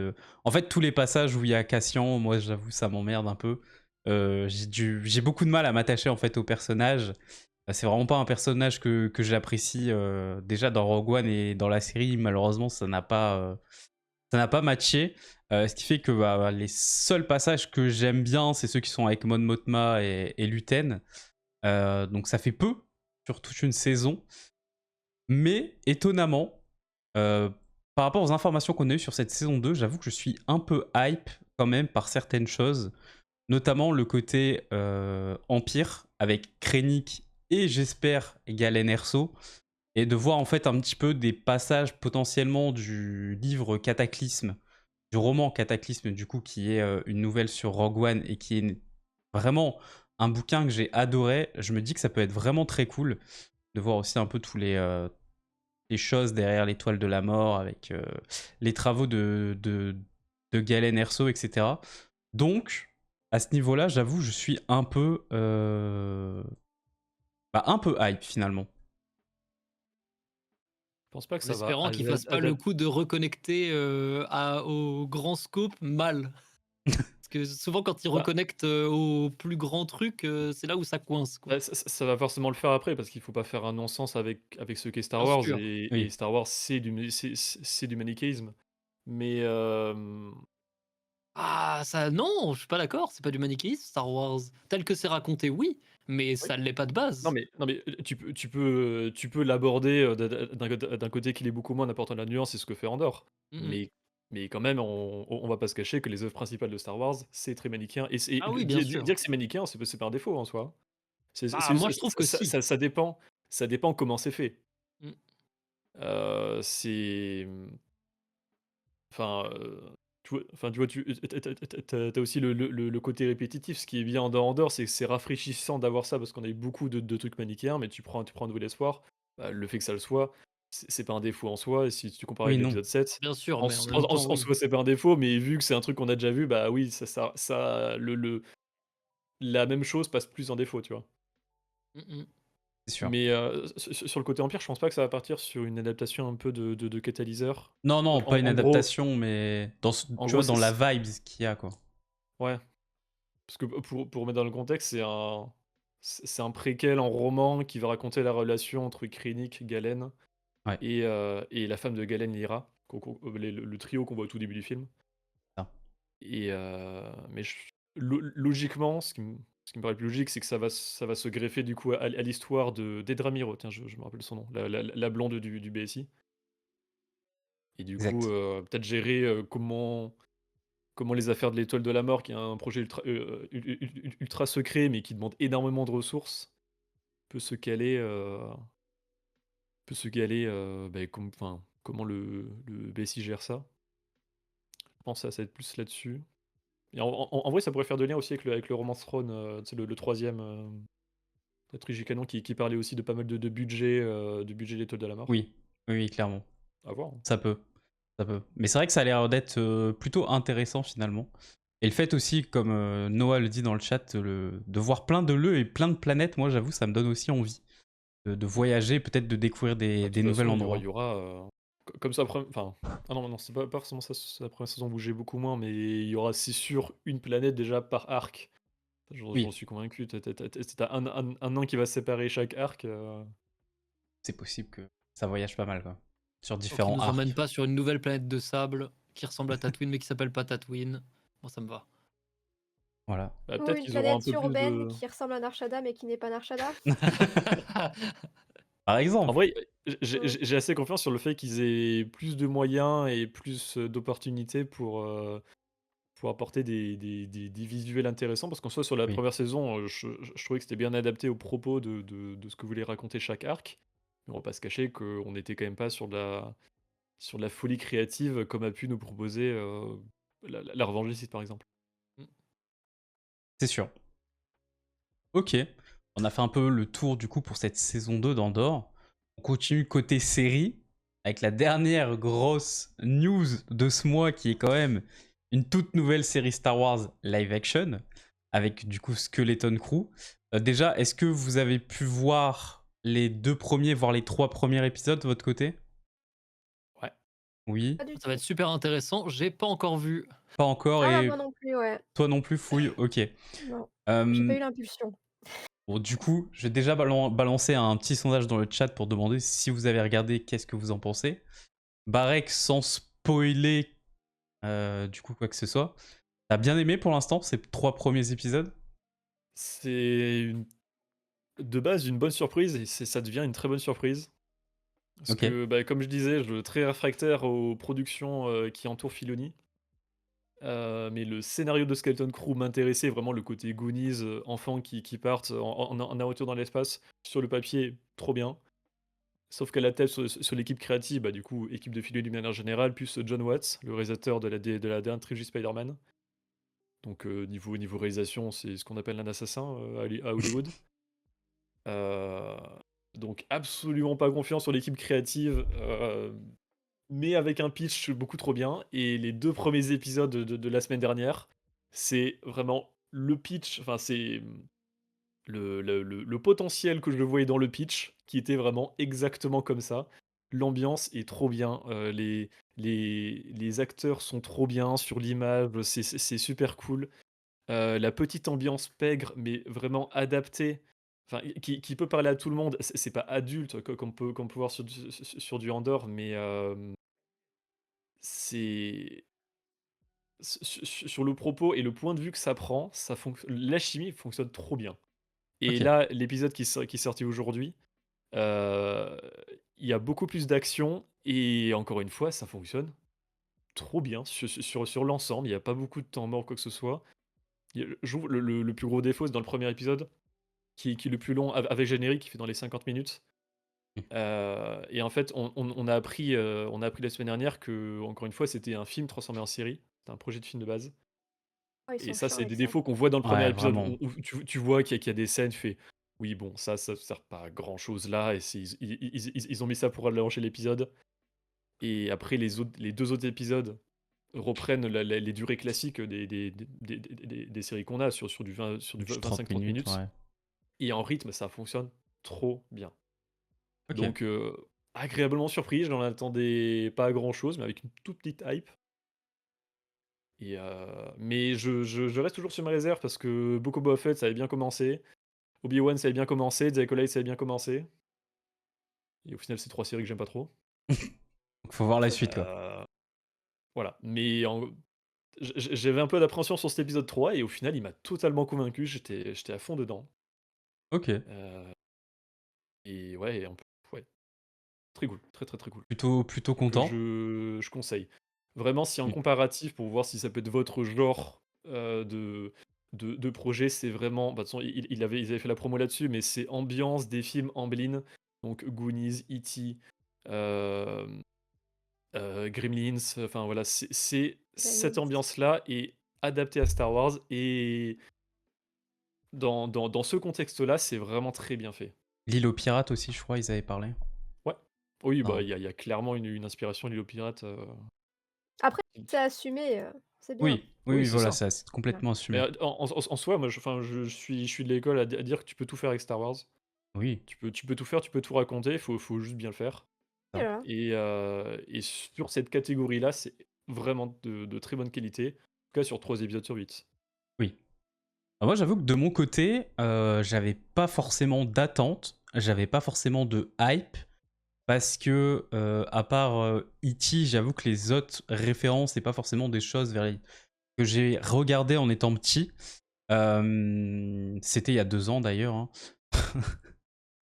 en fait, tous les passages où il y a Cassian, moi, j'avoue, ça m'emmerde un peu. J'ai beaucoup de mal à m'attacher, en fait, au personnage. C'est vraiment pas un personnage que j'apprécie déjà dans Rogue One et dans la série, malheureusement, ça n'a pas matché. Ce qui fait que les seuls passages que j'aime bien, c'est ceux qui sont avec Mon Mothma et Luten. Donc ça fait peu sur toute une saison. Mais étonnamment, euh, par rapport aux informations qu'on a eues sur cette saison 2, j'avoue que je suis un peu hype quand même par certaines choses. Notamment le côté Empire avec Krennic et j'espère Galen Erso. Et de voir en fait un petit peu des passages potentiellement du livre Cataclysme, du roman Cataclysme du coup, qui est une nouvelle sur Rogue One et qui est vraiment un bouquin que j'ai adoré. Je me dis que ça peut être vraiment très cool de voir aussi un peu les choses derrière l'étoile de la mort, avec les travaux de Galen Erso, etc. Donc, à ce niveau-là, j'avoue, je suis un peu hype finalement. Je pense pas que En ça va espérant qu'ils fassent pas le coup de reconnecter au grand scope mal. Parce que souvent, quand ils Bah, reconnectent au plus grand truc, c'est là où ça coince, quoi. bah, ça va forcément le faire après parce qu'il faut pas faire un non-sens avec ce qu'est Star Bien Wars sûr. et Oui. Star Wars c'est du manichéisme. Mais Ah, ça, non, je suis pas d'accord. C'est pas du manichéisme, Star Wars. Tel que c'est raconté, oui, mais oui. ça l'est pas de Non base. mais tu peux l'aborder, d'un côté qu'il est beaucoup moins en apportant de la nuance, c'est ce que fait Andor. Mhm. Mais quand même, on va pas se cacher que les œuvres principales de Star Wars, c'est très manichéen et Ah oui, bien sûr. dire que c'est manichéen, c'est pas un défaut en soi. Ah, C'est moi, juste je trouve que si. ça dépend comment c'est fait. Mm. C'est, enfin, tu vois, tu aussi le côté répétitif. Ce qui est bien en dehors, c'est que c'est rafraîchissant d'avoir ça parce qu'on a eu beaucoup de trucs manichéens, mais tu prends un Nouvel Espoir, bah, le fait que ça le soit, c'est pas un défaut en soi et si tu compares Oui, avec non. l'épisode 7, Bien sûr, en mais en s même temps, en oui. soi, c'est pas un défaut, mais vu que c'est un truc qu'on a déjà vu, bah oui, la même chose passe plus en défaut, tu vois? Mhm. C'est sûr. Mais sur le côté Empire, je pense pas que ça va partir sur une adaptation un peu de Catalyseur. Non, non, pas une En gros adaptation, mais en tu gros, vois, dans la vibes qu'il y a, quoi. ouais, parce que pour mettre dans le contexte, c'est un préquel en roman qui va raconter la relation entre Krennic, Galen Ouais, et la femme de Galen, Lyra, le trio qu'on voit au tout début du film. ça. Mais logiquement, ce qui me paraît le plus logique, c'est que ça va se greffer du coup à l'histoire d'Edramiro, tiens, je me rappelle son nom, la blonde du BSI. Et du coup, Exact. peut-être gérer comment les affaires de l'Étoile de la Mort, qui est un projet ultra secret, mais qui demande énormément de ressources, peut se caler, bah, enfin, comment le BSI gère ça. Je pense que ça va être plus là-dessus. Et en vrai, ça pourrait faire de lien aussi avec le Romance Throne, tu sais, le 3e, la trilogie canon qui parlait aussi de pas mal de budget, du budget de l'Étoile de la Mort. Oui, oui, oui, clairement. À voir, hein. Ça peut. Ça peut. Mais c'est vrai que ça a l'air d'être plutôt intéressant finalement. Et le fait aussi, comme Noah le dit dans le chat, de voir plein de lieux et plein de planètes, moi j'avoue, ça me donne aussi envie de voyager, peut-être de découvrir Bah, de des toute nouveaux façon, il y aura endroits. il y aura, comme ça, enfin, ah non, non, c'est pas forcément ça, la première saison bougeait beaucoup moins, mais il y aura, c'est sûr, une planète déjà par arc. J'en Oui, suis convaincu. Tu as un nain qui va séparer chaque arc, c'est possible que ça voyage pas mal, quoi. Sur Tant qu'ils différents nous emmènent arcs. pas sur une nouvelle planète de sable qui ressemble à Tatooine, mais qui s'appelle pas Tatooine. Moi, ça me va. Voilà. bah, Ou peut-être une qu'ils auront un planète peu plus urbaine de qui ressemble à Narshada, mais qui n'est pas Narshada. Par en exemple. vrai, j'ai Mmh. j'ai j'ai assez confiance sur le fait qu'ils aient plus de moyens et plus, d'opportunités pour apporter des visuels intéressants parce qu'en soi, sur la Oui. première saison, je trouvais que c'était bien adapté aux propos de ce que voulait raconter chaque arc. Mais on va pas se cacher qu'on n'était quand même pas sur de la folie créative comme a pu nous proposer, la Revanche des Sith, par exemple. C'est sûr. Ok. On a fait un peu le tour du coup pour cette saison 2 d'Andorre. On continue côté série avec la dernière grosse news de ce mois qui est quand même une toute nouvelle série Star Wars live action avec du coup Skeleton Crew. Déjà, est-ce que vous avez pu voir les 2 premiers, voire les 3 premiers épisodes de votre côté? Ouais. Oui, Pas du Ça va être tout. super intéressant. J'ai pas encore vu. pas encore Ah bah, et moi non plus, ouais. toi non plus, Fouille. Ok. Non, j'ai pas Euh, eu l'impulsion. Bon, du coup, je vais déjà balancer un petit sondage dans le chat pour demander si vous avez regardé, qu'est-ce que vous en pensez. Barek, sans spoiler du coup quoi que ce soit, t'as bien aimé pour l'instant ces 3 premiers épisodes? C'est de base une bonne surprise et ça devient une très bonne surprise. Parce Ok, que, bah, comme je disais, je suis très réfractaire aux productions, qui entourent Filoni. Mais le scénario de Skeleton Crew m'intéressait, vraiment le côté Goonies, enfants qui partent en aventure dans l'espace. Sur le papier, trop bien. Sauf qu'à la tête, sur l'équipe créative, bah, du coup, équipe de Filoni de manière générale, plus John Watts, le réalisateur de la dernière trilogie Spider-Man. Donc, niveau réalisation, c'est ce qu'on appelle un assassin, à Hollywood. Heu, Donc absolument pas confiant sur l'équipe créative, mais avec un pitch beaucoup trop bien. Et les 2 premiers épisodes de la semaine dernière, c'est vraiment le pitch, enfin c'est, le potentiel que je voyais dans le pitch, qui était vraiment exactement comme ça. L'ambiance est trop bien, les acteurs sont trop bien sur l'image, c'est super cool. La petite ambiance pègre, mais vraiment adaptée, enfin, qui peut parler à tout le monde. C'est pas adulte comme on peut voir sur du Andor, mais c'est sur le propos et le point de vue que ça prend, la chimie fonctionne trop bien. Et Ok. là, l'épisode qui est sorti aujourd'hui, heu, il y a beaucoup plus d'action et encore une fois, ça fonctionne trop bien sur l'ensemble. Il y a pas beaucoup de temps mort ou quoi que ce soit. Il y a je trouve le plus gros défaut, c'est dans le premier épisode, qui est le plus long avec générique, qui fait dans les 50 minutes. Mm. Et en fait, on a appris la semaine dernière que encore une fois, c'était un film transformé en série. C'était un projet de film de base. Oh, ils Et sont ça, chiants c'est avec des ça. défauts qu'on voit dans le premier Ouais, épisode vraiment. où tu vois qu'il y a des scènes, tu fais: «Oui, bon, ça sert pas à grand chose là», et c'est ils ont mis ça pour allonger l'épisode. Et après les 2 autres épisodes reprennent les durées classiques des séries qu'on a sur du Du 30 25-30 minutes, minutes. ouais. Et en rythme, ça fonctionne trop bien. Ok. Donc, agréablement surpris, je n'en attendais pas grand-chose, mais avec une toute petite hype. Et mais je reste toujours sur mes réserves parce que Book of Boba Fett, ça avait bien commencé. Obi-Wan, ça avait bien commencé. The Acolyte, ça avait bien commencé. Et au final, c'est 3 séries que j'aime pas trop. Donc, faut voir la suite, quoi. Heu, voilà. Mais j'avais un peu d'appréhension sur cet épisode 3 et au final, il m'a totalement convaincu. J'étais à fond dedans. Ok. Heu et ouais, et en plus, ouais, très cool, très, très, très cool. Plutôt Que content. je conseille. Vraiment, s'il y a un Mm. comparatif pour voir si ça peut être votre genre, de projet, c'est vraiment, bah, de toute façon, ils avaient fait la promo là-dessus, mais c'est ambiance des films Amblin, donc Goonies, E.T., hem, Gremlins, enfin voilà, c'est cette Gremlins. ambiance-là est adaptée à Star Wars. Et dans ce contexte-là, c'est vraiment très bien fait. L'île aux pirates aussi, je crois, ils avaient parlé. Ouais. Oui, bah, Ah. il y a clairement une inspiration L'Île aux pirates, Après, c'est assumé, c'est bien. Oui, oui, oui, oui, c'est voilà, ça. c'est Bien. complètement Mais assumé. en soi, moi, enfin, je suis de l'école à dire que tu peux tout faire avec Star Wars. Oui, Tu peux tout faire, tu peux tout raconter, il faut juste bien le faire. Et ça. voilà. Et sur cette catégorie-là, c'est vraiment de très bonne qualité. En tout cas, sur 3 épisodes sur 8. Oui. Moi, j'avoue que de mon côté, j'avais pas forcément d'attente, j'avais pas forcément de hype, parce que, à part E.T., j'avoue que les autres références, c'est pas forcément des choses que j'ai regardées en étant petit. C'était il y a 2 ans d'ailleurs, hein.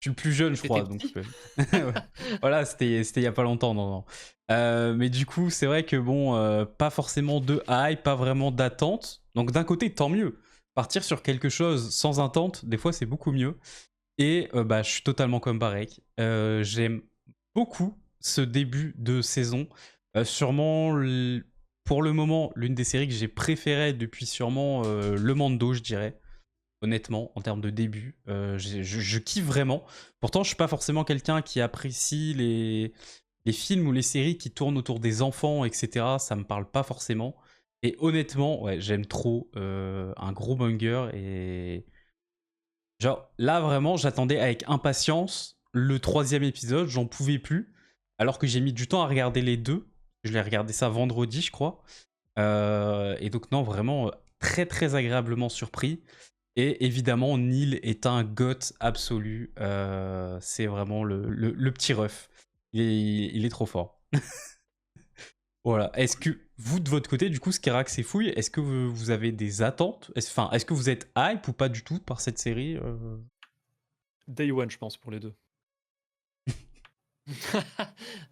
Je suis le plus jeune, je T'étais crois, donc je petit. peux. Ouais. Voilà, c'était il y a pas longtemps, non, non. Mais du coup, c'est vrai que bon, pas forcément de hype, pas vraiment d'attente. Donc d'un côté, tant mieux. Partir sur quelque chose sans attente, des fois, c'est beaucoup mieux. Et bah, je suis totalement comme Barek. J'aime beaucoup ce début de saison. Sûrement, pour le moment, l'une des séries que j'ai préférées depuis sûrement Le Mando, je dirais. Honnêtement, en termes de début, je kiffe vraiment. Pourtant, je suis pas forcément quelqu'un qui apprécie les films ou les séries qui tournent autour des enfants, etc. Ça me parle pas forcément. Et honnêtement, ouais, j'aime trop un gros banger. Et genre, là, vraiment, j'attendais avec impatience le 3e épisode. J'en pouvais plus. Alors que j'ai mis du temps à regarder les deux. Je l'ai regardé ça vendredi, je crois. Et donc, non, vraiment, très, très agréablement surpris. Et évidemment, Neil est un goth absolu. C'est vraiment le petit ref. Il est trop fort. Voilà. Est-ce que vous, de votre côté, du coup, Skerax et Fouille, est-ce que vous avez des attentes? Enfin, est-ce que vous êtes hype ou pas du tout par cette série Day One, je pense, pour les deux.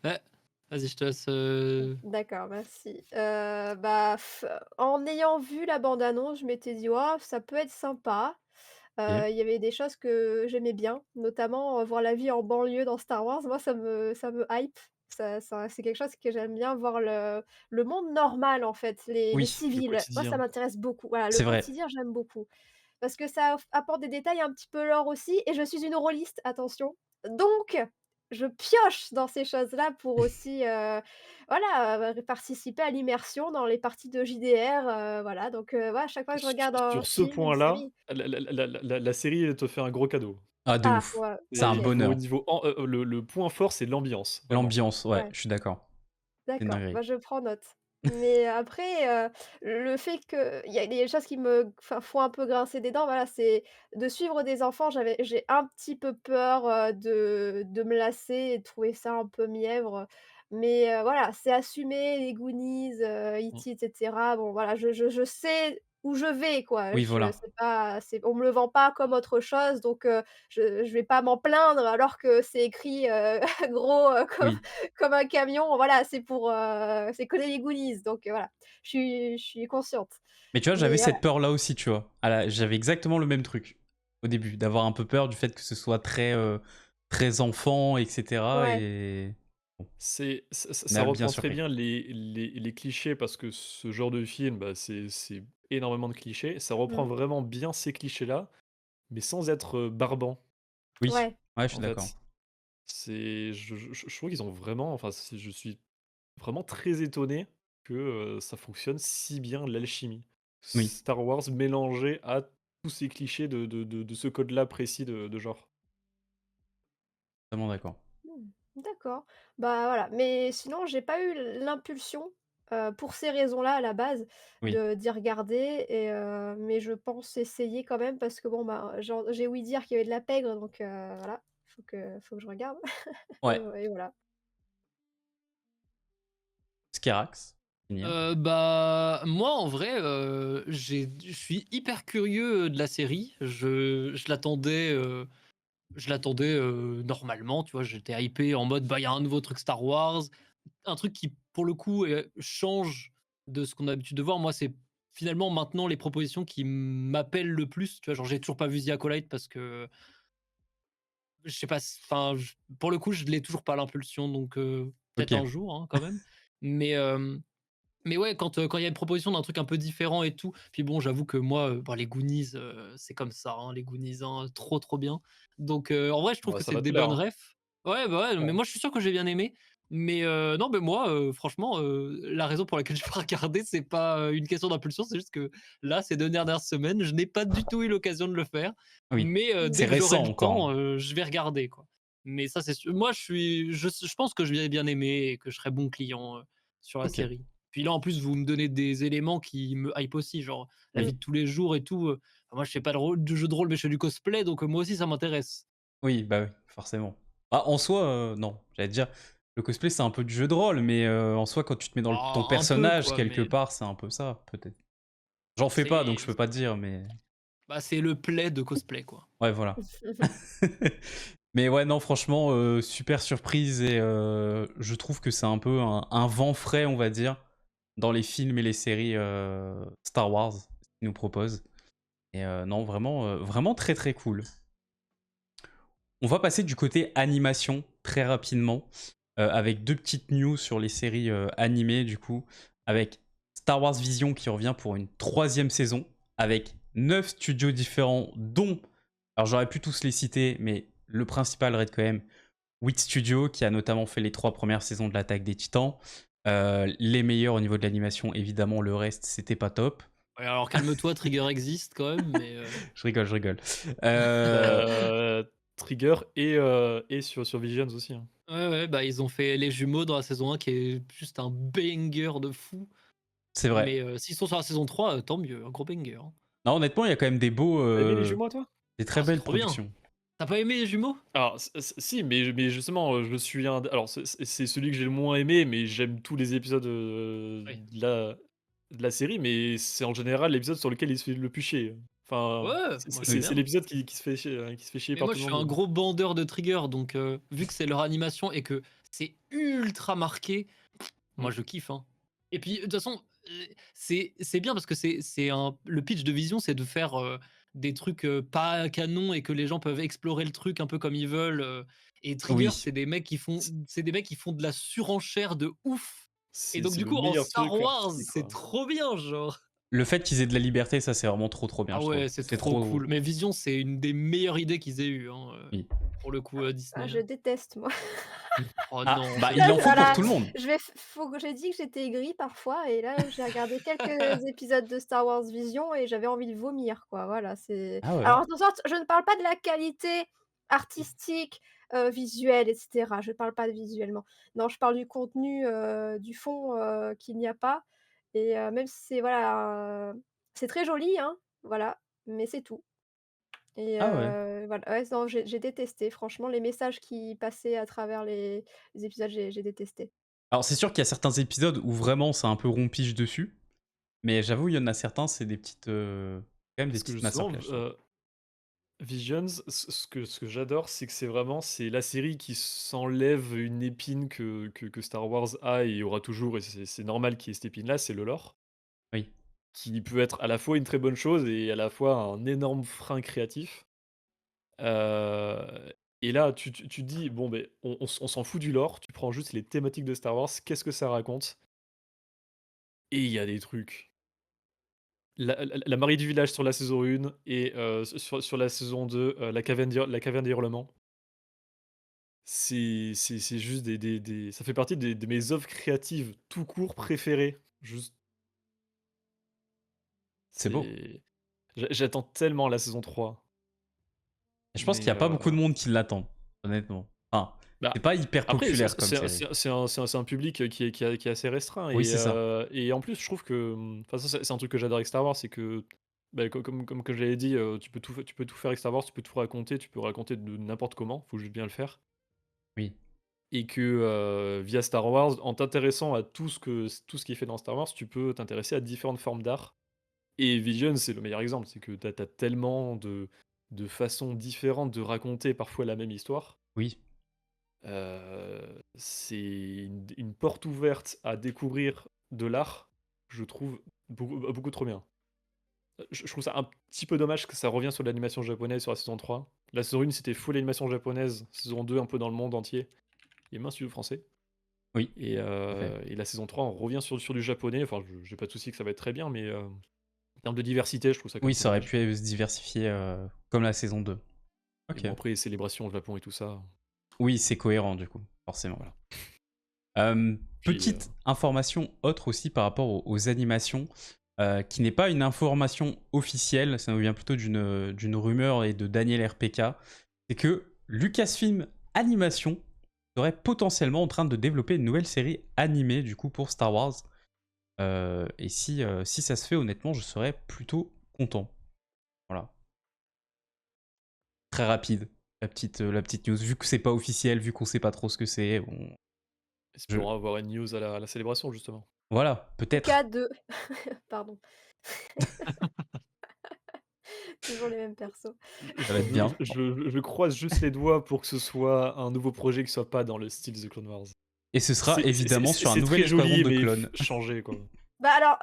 Ouais. Vas-y, je te laisse. D'accord, merci. Bah, en ayant vu la bande annonce, je m'étais dit: «Oh, ça peut être sympa». Ok. Il y avait des choses que j'aimais bien, notamment, voir la vie en banlieue dans Star Wars. Moi, ça me hype. Ça c'est quelque chose que j'aime bien, voir le monde normal, en fait, les Oui, Le civils. Moi, ça quotidien. m'intéresse beaucoup. Voilà, le c'est vrai. quotidien, j'aime beaucoup. Parce que ça apporte des détails un petit peu lore aussi, et je suis une rôliste, attention. Donc je pioche dans ces choses-là pour aussi, voilà, participer à l'immersion dans les parties de JDR, voilà donc ouais, à chaque fois que je regarde un Sur ce film, une point-là, série la série, elle te fait un gros cadeau. Ah, de ah ouf. ouais, C'est un Et OK, bonheur. le point fort, c'est l'ambiance, vraiment. L'ambiance, ouais, ouais. je suis d'accord. C'est une D'accord, dinguerie. bah, je prends note. Mais après, le fait qu'il y a des choses qui me enfin, font un peu grincer des dents, voilà, c'est de suivre des enfants, j'ai un petit peu peur, de me lasser et de trouver ça un peu mièvre. Mais voilà, c'est assumé, les Goonies, Mmh. E.T. et cetera. Bon voilà, je sais où je vais quoi. Oui, Je voilà. c'est pas c'est on me le vend pas comme autre chose donc je vais pas m'en plaindre alors que c'est écrit, gros, Oui. comme un camion, voilà, c'est que les Goonies, donc voilà, je suis consciente. Mais tu vois, j'avais Mais voilà, cette peur-là aussi, tu vois? J'avais exactement le même truc, au début, d'avoir un peu peur du fait que ce soit très, très enfant et cetera ouais, et bon, Ça on est bien reprend très surpris. bien les clichés parce que ce genre de film, bah, c'est énormément de clichés. Ça reprend mmh, vraiment bien ces clichés-là, mais sans être, barbant, Oui, ouais, ouais, je suis en d'accord. fait. Je trouve qu'ils ont vraiment enfin, je suis vraiment très étonné que, ça fonctionne si bien l'alchimie. Oui, Star Wars mélangé à tous ces clichés de ce code-là précis de genre. totalement d'accord. mmh, d'accord. Bah, voilà, mais sinon j'ai pas eu l'impulsion, pour ces raisons-là à la base, Oui. de d'y regarder et mais je pense essayer quand même parce que bon, bah, j'ai ouï dire qu'il y avait de la pègre donc voilà, faut que je regarde Ouais. et voilà. Skerax, finir. Bah, moi, en vrai, je suis hyper curieux, de la série. Je l'attendais, normalement, tu vois? J'étais hypé en mode: «Bah, il y a un nouveau truc Star Wars». Un truc qui, pour le coup, change de ce qu'on a l'habitude de voir. Moi, c'est finalement maintenant les propositions qui m'appellent le plus, tu vois? Genre, j'ai toujours pas vu The Acolyte parce que je sais pas, enfin, pour le coup, je l'ai toujours pas l'impulsion, donc peut-être OK. un jour, hein, quand même. Mais mais ouais, quand il y a une proposition d'un truc un peu différent et tout, puis bon, j'avoue que moi, bah, les Goonies, c'est comme ça, hein, les Goonies, hein, trop, trop bien. Donc en vrai, je trouve Bah, que ça c'est va te des plaire, bonnes hein. refs. Ouais, bah, ouais, mais Ouais. moi, je suis sûr que j'ai bien aimé. Mais non, mais moi, franchement, la raison pour laquelle je vais pas regarder, c'est pas, une question d'impulsion, c'est juste que là, ces 2 dernières semaines, je n'ai pas du tout eu l'occasion de le faire. Oui. Mais Mmh. C'est dès que j'aurai récent le encore, hein. temps, je vais regarder, quoi. Mais ça, c'est sûr. Moi, je pense que je vais bien aimer et que je serai bon client, sur la OK. série. Puis là, en plus, vous me donnez des éléments qui me hype aussi, genre la Oui. vie de tous les jours et tout. Moi, je fais pas de jeu de rôle, mais je fais du cosplay, donc moi aussi, ça m'intéresse. Oui, bah, oui, forcément. Ah, en soi, non, j'allais dire, le cosplay, c'est un peu du jeu de rôle, mais en soi, quand tu te mets dans ton Ah, un peu, personnage, quoi, quelque mais part, c'est un peu ça, peut-être. J'en fais pas, donc c'est je peux pas te dire, mais bah, c'est le play de cosplay, quoi. ouais, voilà. Mais ouais, non, franchement, super surprise et je trouve que c'est un peu un vent frais, on va dire, dans les films et les séries Star Wars qu'ils nous proposent. Et non, vraiment, vraiment très très cool. On va passer du côté animation très rapidement, avec deux petites news sur les séries animées, du coup, avec Star Wars Vision qui revient pour une troisième saison, avec 9 studios différents, dont, alors j'aurais pu tous les citer, mais le principal reste quand même 8 Studios, qui a notamment fait les 3 premières saisons de l'Attaque des Titans. Les meilleurs au niveau de l'animation, évidemment, le reste, c'était pas top. Ouais, alors calme-toi, Trigger existe quand même, mais Je rigole, je rigole. Euh, Trigger et sur Visions aussi, hein. ouais, ouais, bah, ils ont fait Les Jumeaux dans la saison 1 qui est juste un banger de fou. c'est vrai. Mais s'ils sont sur la saison 3, tant mieux, un gros banger, hein. Non, honnêtement, il y a quand même des beaux, Tu aimé les jumeaux, toi? des très Ah, c'est belles trop bien. productions. Tu pas aimé Les Jumeaux? Alors, si, mais justement, je suis un alors c'est celui que j'ai le moins aimé, mais j'aime tous les épisodes, Oui. de la série, mais c'est en général l'épisode sur lequel il se fait le plus chier. Enfin, Ouais, c'est moi c'est j'aime c'est Oui. c'est bien. l'épisode qui se fait chier Mais par moi, tout je le suis monde. un gros bandeur de Trigger, donc vu que c'est leur animation et que c'est ultra marqué, Mmh. moi je kiffe, hein. Et puis de toute façon, c'est bien parce que c'est un le pitch de Vision, c'est de faire, des trucs, pas canon et que les gens peuvent explorer le truc un peu comme ils veulent, et Trigger, Oui. c'est des mecs qui font de la surenchère de ouf et C'est donc c'est du le coup en meilleur Star truc Wars, artistique, c'est quoi. trop bien, genre. Le fait qu'ils aient de la liberté, ça c'est vraiment trop bien, Ah je trouve. ouais, c'est trop cool. Mais Vision, c'est une des meilleures idées qu'ils aient eues, hein, Oui. pour le coup, Ah, Disney. je déteste moi. Oh Ah, non, bah c'est il Là, en faut pour voilà, tout le monde. je vais faut que j'ai dit que j'étais aigrie parfois et là, j'ai regardé quelques épisodes de Star Wars Vision et j'avais envie de vomir, quoi. Voilà, c'est Ah ouais. alors attention, je ne parle pas de la qualité artistique, visuelle et cetera. Je parle pas de visuellement. Non, je parle du contenu, du fond, qu'il n'y a pas et même si c'est voilà, c'est très joli, hein, voilà, mais c'est tout et Ah ouais. voilà, ouais, non, j'ai détesté. Franchement, les messages qui passaient à travers les épisodes, j'ai détesté. Alors c'est sûr qu'il y a certains épisodes où vraiment c'est un peu rompiche dessus, mais j'avoue il y en a certains, c'est des petites, quand même des Parce que petites justement, masterclass, je trouve. Visions, ce que j'adore, c'est que c'est la série qui s'enlève une épine que Star Wars a et aura toujours, et c'est normal qu'il y ait cette épine-là, c'est le lore, Oui. qui peut être à la fois une très bonne chose et à la fois un énorme frein créatif. Et là, tu dis: «Bon, beh, on s'en fout du lore, tu prends juste les thématiques de Star Wars, qu'est-ce que ça raconte?» Et il y a des trucs. La Marie du village sur la saison 1 et sur la saison 2, la caverne des hurlements. C'est juste des ça fait partie de mes œuvres créatives tout court préférées. Juste, C'est beau. c'est j'attends tellement la saison 3. Je pense qu'il y Mais a pas beaucoup de monde qui l'attend, honnêtement. Enfin, c'est bah, pas hyper après populaire comme série. c'est un public, qui est assez restreint Oui, c'est ça. et en plus je trouve que, enfin ça c'est un truc que j'adore avec Star Wars, c'est que, bah, comme que je l'avais dit, tu peux tout faire avec Star Wars, tu peux tout raconter, tu peux raconter de n'importe comment, faut juste bien le faire. Oui. Et que, via Star Wars, en t'intéressant à tout ce qui est fait dans Star Wars, tu peux t'intéresser à différentes formes d'art. Et Vision, c'est le meilleur exemple. C'est que tu as tellement de façons différentes de raconter parfois la même histoire. Oui. C'est une porte ouverte à découvrir de l'art, je trouve beaucoup trop bien. Je trouve ça un petit peu dommage que ça revient sur l'animation japonaise sur la saison 3. La saison 1, c'était full animation japonaise, saison 2 un peu dans le monde entier. Il y a même un studio français. Oui. Et, Tout à fait. et la saison 3, on revient sur du japonais. Enfin, j'ai pas de souci que ça va être très bien, mais en termes de diversité, je trouve ça quand même Oui, un peu ça aurait dommage. pu se diversifier, comme la saison 2. Mais OK. bon, après, célébration au Japon et tout ça, Oui, c'est cohérent du coup, forcément. voilà. Puis, Petite information autre aussi par rapport aux animations, qui n'est pas une information officielle, ça nous vient plutôt d'une rumeur et de Daniel RPK, c'est que Lucasfilm Animation serait potentiellement en train de développer une nouvelle série animée du coup pour Star Wars. Et si ça se fait, honnêtement, je serais plutôt content. Voilà. Très rapide, la petite news. Vu que c'est pas officiel, vu qu'on sait pas trop ce que c'est, espérons avoir une news à la célébration, justement. voilà, peut-être. K2 pardon. Toujours les mêmes persos. Ça va être bien. Je croise juste les doigts pour que ce soit un nouveau projet qui soit pas dans le style The Clone Wars. Et ce sera évidemment sur un C'est nouvel très escadron joli, de mais clones. changé, quoi. Bah, alors,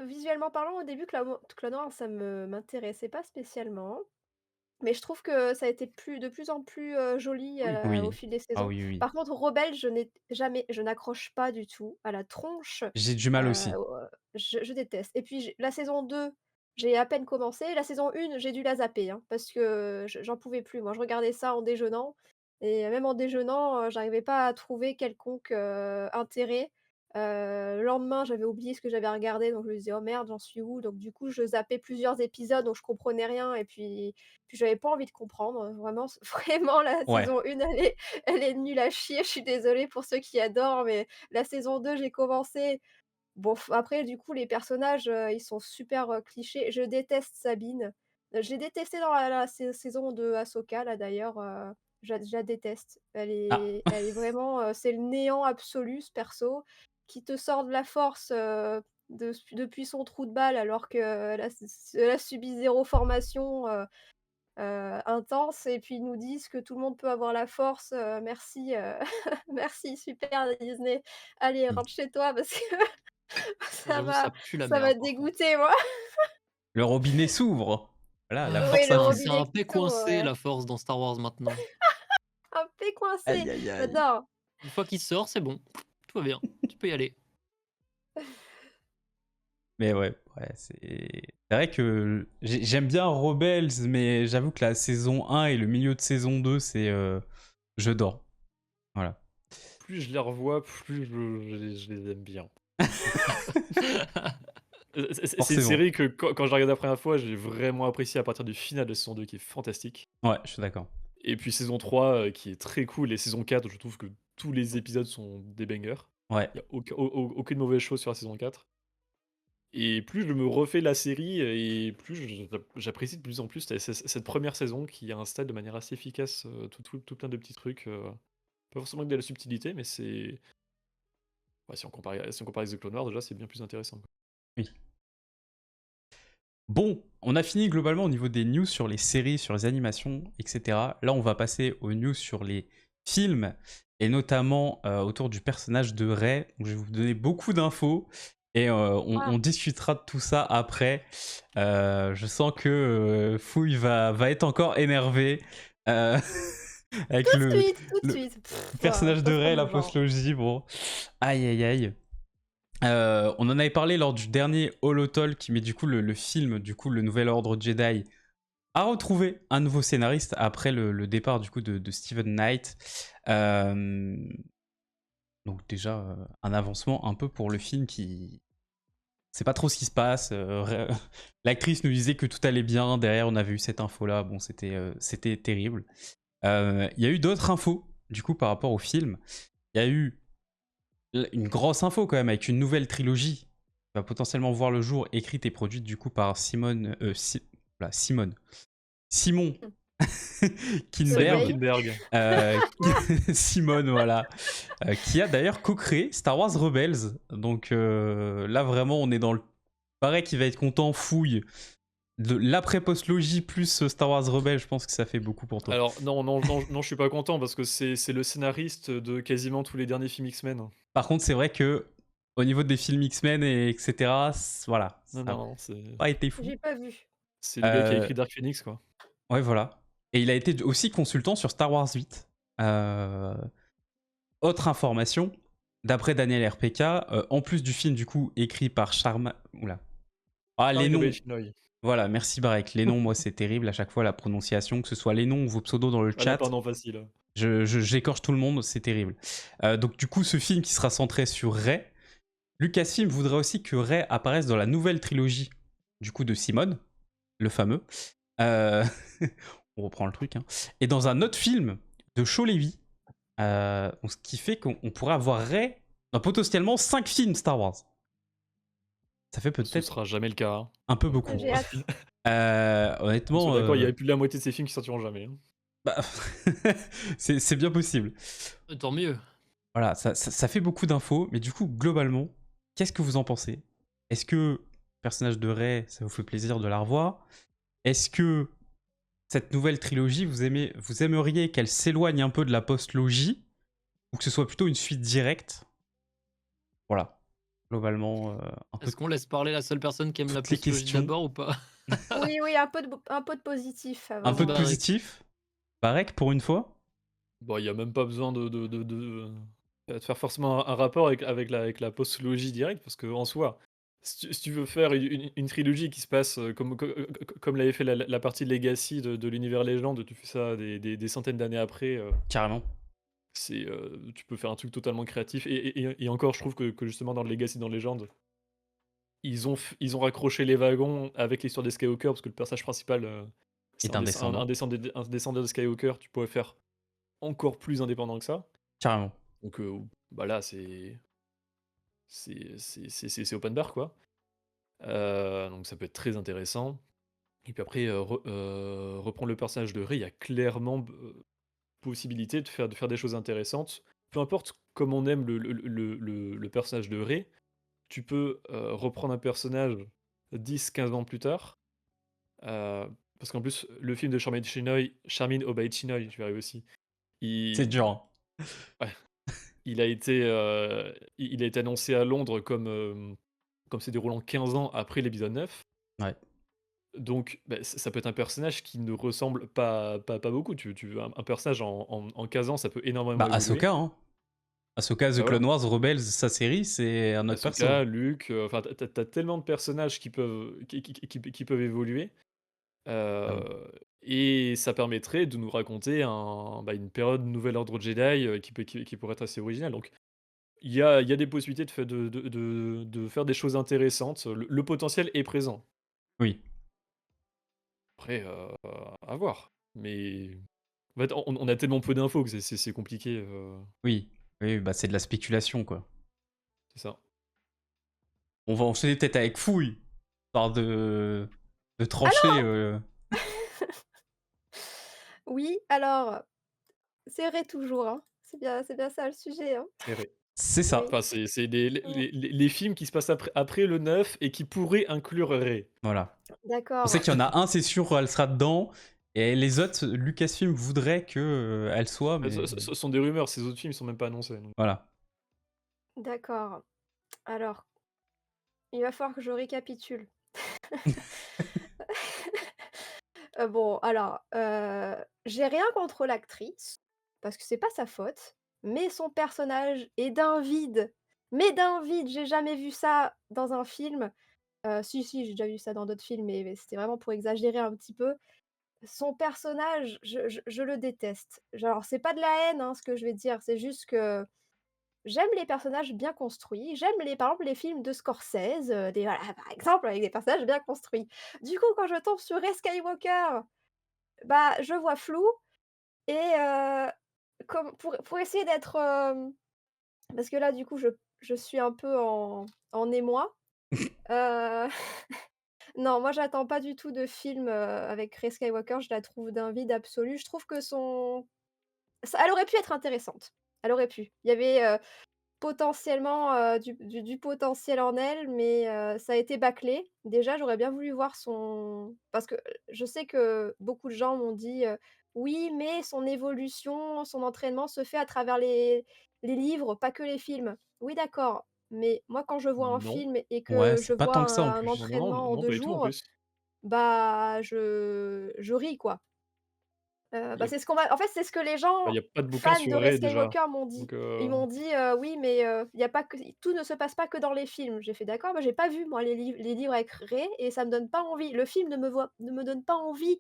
visuellement parlant, au début, Clone Wars, ça m'intéressait pas spécialement, mais je trouve que ça a été de plus en plus, joli, Oui. au Oui. fil des Ah saisons. oui, oui. Par contre, Rebelle, je n'accroche pas du tout à la tronche, J'ai du mal aussi. au je déteste et puis la saison 2, j'ai à peine commencé. La saison 1, j'ai dû la zapper, hein, parce que j'en pouvais plus. Moi, je regardais ça en déjeunant et même en déjeunant, j'arrivais pas à trouver quelconque, intérêt. Le lendemain, j'avais oublié ce que j'avais regardé, donc je me disais: «Oh merde, j'en suis où?» Donc du coup, je zappais plusieurs épisodes, donc je comprenais rien et puis j'avais pas envie de comprendre, vraiment vraiment la Ouais. saison 1, elle est nulle à chier. Je suis désolée pour ceux qui adorent, mais la saison 2, j'ai commencé. Bon après du coup, les personnages, ils sont super, clichés. Je déteste Sabine. Je l'ai détestée dans la saison de Ahsoka là d'ailleurs, je la déteste. Ah, Elle est vraiment, c'est le néant absolu ce perso, qui te sort de la force, depuis son trou de balle alors qu'elle a subi zéro formation, intense et puis ils nous disent que tout le monde peut avoir la force, merci, merci super Disney. Allez oui. rentre chez toi parce que ça J'avoue, m'a ça pue la ça m'a merde par contre. dégoûtée moi. Le robinet s'ouvre. Voilà, la Oui, force le infuse. C'est robinet un qui peu s'ouvre, coincé ouais. la force dans Star Wars maintenant. Un peu coincé, Aïe, aïe, aïe. j'adore. Une fois qu'il sort, c'est bon, tout va bien, tu peux y aller. Mais ouais, ouais, c'est vrai que j'aime bien Rebels, mais j'avoue que la saison 1 et le milieu de saison 2, c'est je dors. Voilà. Plus je les revois, plus je les aime bien. C'est une Forcément. série que quand je la regardé la première fois, j'ai vraiment apprécié à partir du final de saison 2 qui est fantastique. Ouais, je suis d'accord. Et puis saison 3 qui est très cool, et saison 4 je trouve que tous les épisodes sont des bangers. Ouais. Il y a aucune mauvaise chose sur la saison 4. Et plus je me refais la série, et plus j'apprécie de plus en plus cette première saison qui installe de manière assez efficace tout plein de petits trucs. Pas forcément que de la subtilité, mais c'est. Ouais, si on compare avec The Clone Wars, déjà, c'est bien plus intéressant, quoi. Oui. Bon, on a fini globalement au niveau des news sur les séries, sur les animations, etc. Là, on va passer aux news sur les films, et notamment autour du personnage de Rey. Donc, je vais vous donner beaucoup d'infos, et on discutera de tout ça après. Je sens que Fouille va être encore énervé avec Tout de le suite, tout de suite. personnage de Rey, la Genre. postlogie. Bon, aïe aïe aïe. On en avait parlé lors du dernier Holotalk, mais du coup le film, du coup le Nouvel Ordre Jedi, a retrouvé un nouveau scénariste après le départ du coup de Steven Knight. Donc déjà un avancement un peu pour le film qui sait pas trop ce qui se passe. L'actrice nous disait que tout allait bien. Derrière on avait eu cette info là. Bon c'était terrible. Il y a eu d'autres infos du coup par rapport au film. Il y a eu une grosse info quand même avec une nouvelle trilogie qui va potentiellement voir le jour, écrite et produite du coup par Simon Kinberg. Kinberg. Simone, voilà. Qui a d'ailleurs co-créé Star Wars Rebels. Donc là vraiment on est dans le pareil qui va être content, Fouille. De l'après-postlogie plus Star Wars Rebels, je pense que ça fait beaucoup pour toi. Alors, non, je suis pas content parce que c'est le scénariste de quasiment tous les derniers films X-Men. Par contre, c'est vrai que au niveau des films X-Men et etc., voilà, ça Non, n'a pas été fou. J'ai pas vu. c'est le gars qui a écrit Dark Phoenix, quoi. Ouais, voilà. Et il a été aussi consultant sur Star Wars 8. Autre information, d'après Daniel RPK, en plus du film du coup écrit par Sharma... Oula. Ah, les noms. Voilà, merci Barek. Les noms, moi, c'est terrible à chaque fois la prononciation, que ce soit les noms ou vos pseudos dans le chat. Pas non facile. J'écorche tout le monde, c'est terrible. Donc du coup, ce film qui sera centré sur Rey, Lucasfilm voudrait aussi que Rey apparaisse dans la nouvelle trilogie du coup de Simone, le fameux. On reprend le truc. Hein. Et dans un autre film de Shaw Levy, ce qui fait qu'on pourrait avoir Rey dans potentiellement 5 films Star Wars. Ça fait Ce peut-être sera jamais le cas. Hein. un peu beaucoup. J'ai hâte. Honnêtement, d'accord, il y a plus de la moitié de ces films qui sortiront jamais. Hein. bah, c'est bien possible. Tant mieux. Voilà, ça fait beaucoup d'infos, mais du coup, globalement, qu'est-ce que vous en pensez? Est-ce que le personnage de Rey, ça vous fait plaisir de la revoir? Est-ce que cette nouvelle trilogie, vous aimeriez qu'elle s'éloigne un peu de la post-logie, ou que ce soit plutôt une suite directe? Voilà, globalement, un peu Est-ce qu'on laisse parler la seule personne qui aime la toutes les postlogie questions. d'abord ou pas? Oui, un peu de positif. Un avant. peu de Barek. positif? Barek, pour une fois? Bon, il n'y a même pas besoin de faire forcément un rapport avec la postologie directe, parce que en soi, si tu veux faire une trilogie qui se passe comme l'avait fait la partie Legacy de l'univers légende, tu fais ça des centaines d'années après, Carrément. tu peux faire un truc totalement créatif. Et encore, je trouve que justement dans le Legacy, dans Légende, ils ont raccroché les wagons avec l'histoire des Skywalker, parce que le personnage principal, c'est Est un descendant. un descendant de Skywalker, tu pourrais faire encore plus indépendant que ça. Carrément. Donc bah là, c'est open bar, quoi. Donc ça peut être très intéressant. Et puis après, reprendre le personnage de Rey, il y a clairement possibilité de faire des choses intéressantes. Peu importe comme on aime le personnage de Rey, tu peux reprendre un personnage 10-15 ans plus tard. Parce qu'en plus, le film de Charmin Obaid Chinoy, tu verras aussi. C'est dur. Hein. Il a été annoncé à Londres comme se déroulant 15 ans après l'épisode 9. Ouais. Donc, ça peut être un personnage qui ne ressemble pas beaucoup. Un personnage en 15 ans, ça peut énormément évoluer. Ahsoka, hein. Ahsoka, The Bah voilà. Clone Wars, Rebels, sa série, c'est un autre perso. Ahsoka, Luke, enfin, t'as tellement de personnages qui peuvent évoluer, Ah heu oui. et ça permettrait de nous raconter une période Nouvel Ordre Jedi, qui pourrait être assez originale. Donc il y a des possibilités de faire des choses intéressantes. Le potentiel est présent. Oui, Après, à voir. Mais en fait, on a tellement peu d'infos que c'est compliqué, oui, oui, bah, c'est de la spéculation, quoi. c'est ça. On va enchaîner peut-être avec Fouille, histoire de trancher, Alors oui, alors, c'est vrai toujours, hein. C'est bien ça le sujet, hein. C'est vrai. c'est ça, Oui. Enfin, c'est des Mmh. les films qui se passent après le 9 et qui pourraient inclure Rey. voilà. On sait D'accord. qu'il y en a un, c'est sûr, elle sera dedans, et les autres, Lucasfilm voudrait que, elle soit, mais Ce sont des rumeurs, ces autres films sont même pas annoncés, donc voilà. D'accord. Alors, il va falloir que je récapitule. Bon, alors, j'ai rien contre l'actrice, parce que c'est pas sa faute, mais son personnage est d'un vide, mais d'un vide, j'ai jamais vu ça dans un film. Si, si, j'ai déjà vu ça dans d'autres films, mais c'était vraiment pour exagérer un petit peu. Son personnage, je le déteste. Genre, c'est pas de la haine, hein, ce que je vais dire, c'est juste que j'aime les personnages bien construits, j'aime par exemple, les films de Scorsese, des voilà, par exemple, avec des personnages bien construits. Du coup, quand je tombe sur Rey Skywalker, bah, je vois flou et comme pour essayer d'être, parce que là, du coup, je suis un peu en émoi, heu, non, moi, j'attends pas du tout de film, avec Rey Skywalker, je la trouve d'un vide absolu. Je trouve que son ça elle aurait pu être intéressante, elle aurait pu. Il y avait, potentiellement, du potentiel en elle, mais ça a été bâclé. Déjà, j'aurais bien voulu voir son parce que, je sais que beaucoup de gens m'ont dit, «Oui, mais son évolution, son entraînement se fait à travers les livres, pas que les films». Oui, d'accord, mais moi, quand je vois un non. film et Ouais, que je c'est pas vois tant que ça en un Non, plus. non, non, entraînement en non, 2 pas du tout en jours, plus. bah, je ris, quoi. Il y Bah, a c'est ce qu'on va en fait, c'est ce que les gens il y a pas de bouquin fans de sur Rey Rey déjà, Skywalker m'ont dit. donc Ils m'ont dit: «Oui, mais il y a pas que tout ne se passe pas que dans les films». J'ai fait: «D'accord, bah, j'ai pas vu moi les livres avec Rey et ça me donne pas envie. Le film ne me donne pas envie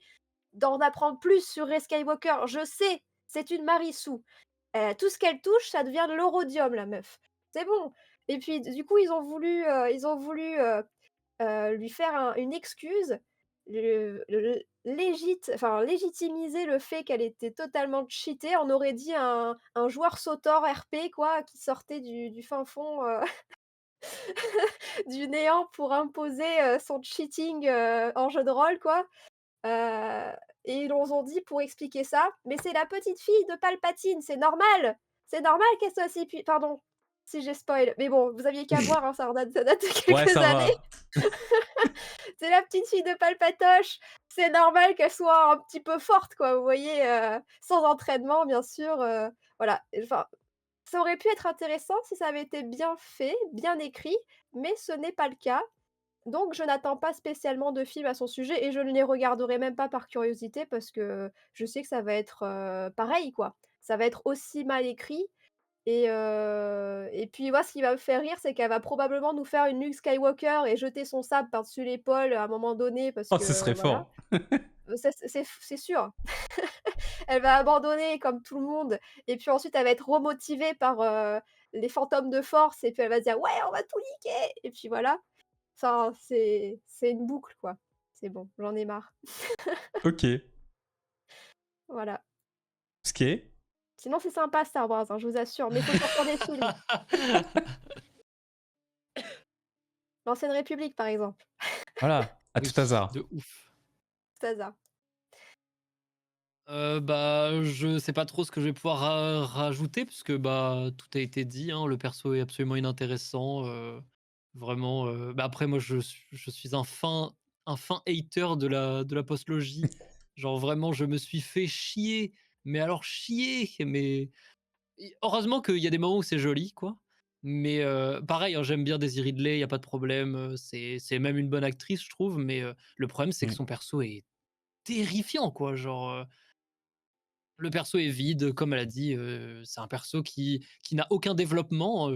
d'en apprendre plus sur Rey Skywalker. Je sais, c'est une Marissou. Tout ce qu'elle touche, ça devient de l'eurodium la meuf. C'est bon». Et puis du coup, ils ont voulu, lui faire une excuse, légitimiser le fait qu'elle était totalement cheatée. On aurait dit un joueur sauteur RP quoi, qui sortait du fin fond, du néant pour imposer, son cheating, en jeu de rôle quoi. Heu et ils nous ont dit pour expliquer ça: «Mais c'est la petite fille de Palpatine, c'est normal qu'elle soit si pardon si j'ai spoil, mais bon, vous aviez qu'à voir, hein, ça date de Ouais, quelques ça années. va. C'est la petite fille de Palpatoche, c'est normal qu'elle soit un petit peu forte quoi, vous voyez? Sans entraînement bien sûr, voilà, enfin, ça aurait pu être intéressant si ça avait été bien fait, bien écrit, mais ce n'est pas le cas. Donc je n'attends pas spécialement de film à son sujet et je ne les regarderai même pas par curiosité parce que je sais que ça va être, pareil quoi. Ça va être aussi mal écrit et puis moi ce qui va me faire rire, c'est qu'elle va probablement nous faire une Luke Skywalker et jeter son sabre par-dessus l'épaule à un moment donné parce Oh, ce que serait voilà. fort. Ça c'est sûr. Elle va abandonner comme tout le monde et puis ensuite elle va être remotivée par, les fantômes de force et puis elle va se dire: «Ouais, on va tout niquer» et puis voilà. Enfin, c'est une boucle, quoi. C'est bon, j'en ai marre. OK. Voilà. OK. Sinon, c'est sympa Star Wars, hein, je vous assure, mais il faut sortir des films. L'Ancienne République, par exemple, Voilà, à tout Oui, hasard. de ouf. tout hasard. Bah, je sais pas trop ce que je vais pouvoir rajouter puisque, bah, tout a été dit, hein. Le perso est absolument inintéressant, vraiment, bah, après moi je suis un fin hater de la postlogie. Genre vraiment je me suis fait chier, mais alors chier, mais heureusement qu'il y a des moments où c'est joli quoi. Mais, pareil, hein, j'aime bien Daisy Ridley, il y a pas de problème, c'est même une bonne actrice je trouve, mais, le problème c'est que Mmh. son perso est terrifiant quoi, genre, Le perso est vide, comme elle a dit, c'est un perso qui n'a aucun développement,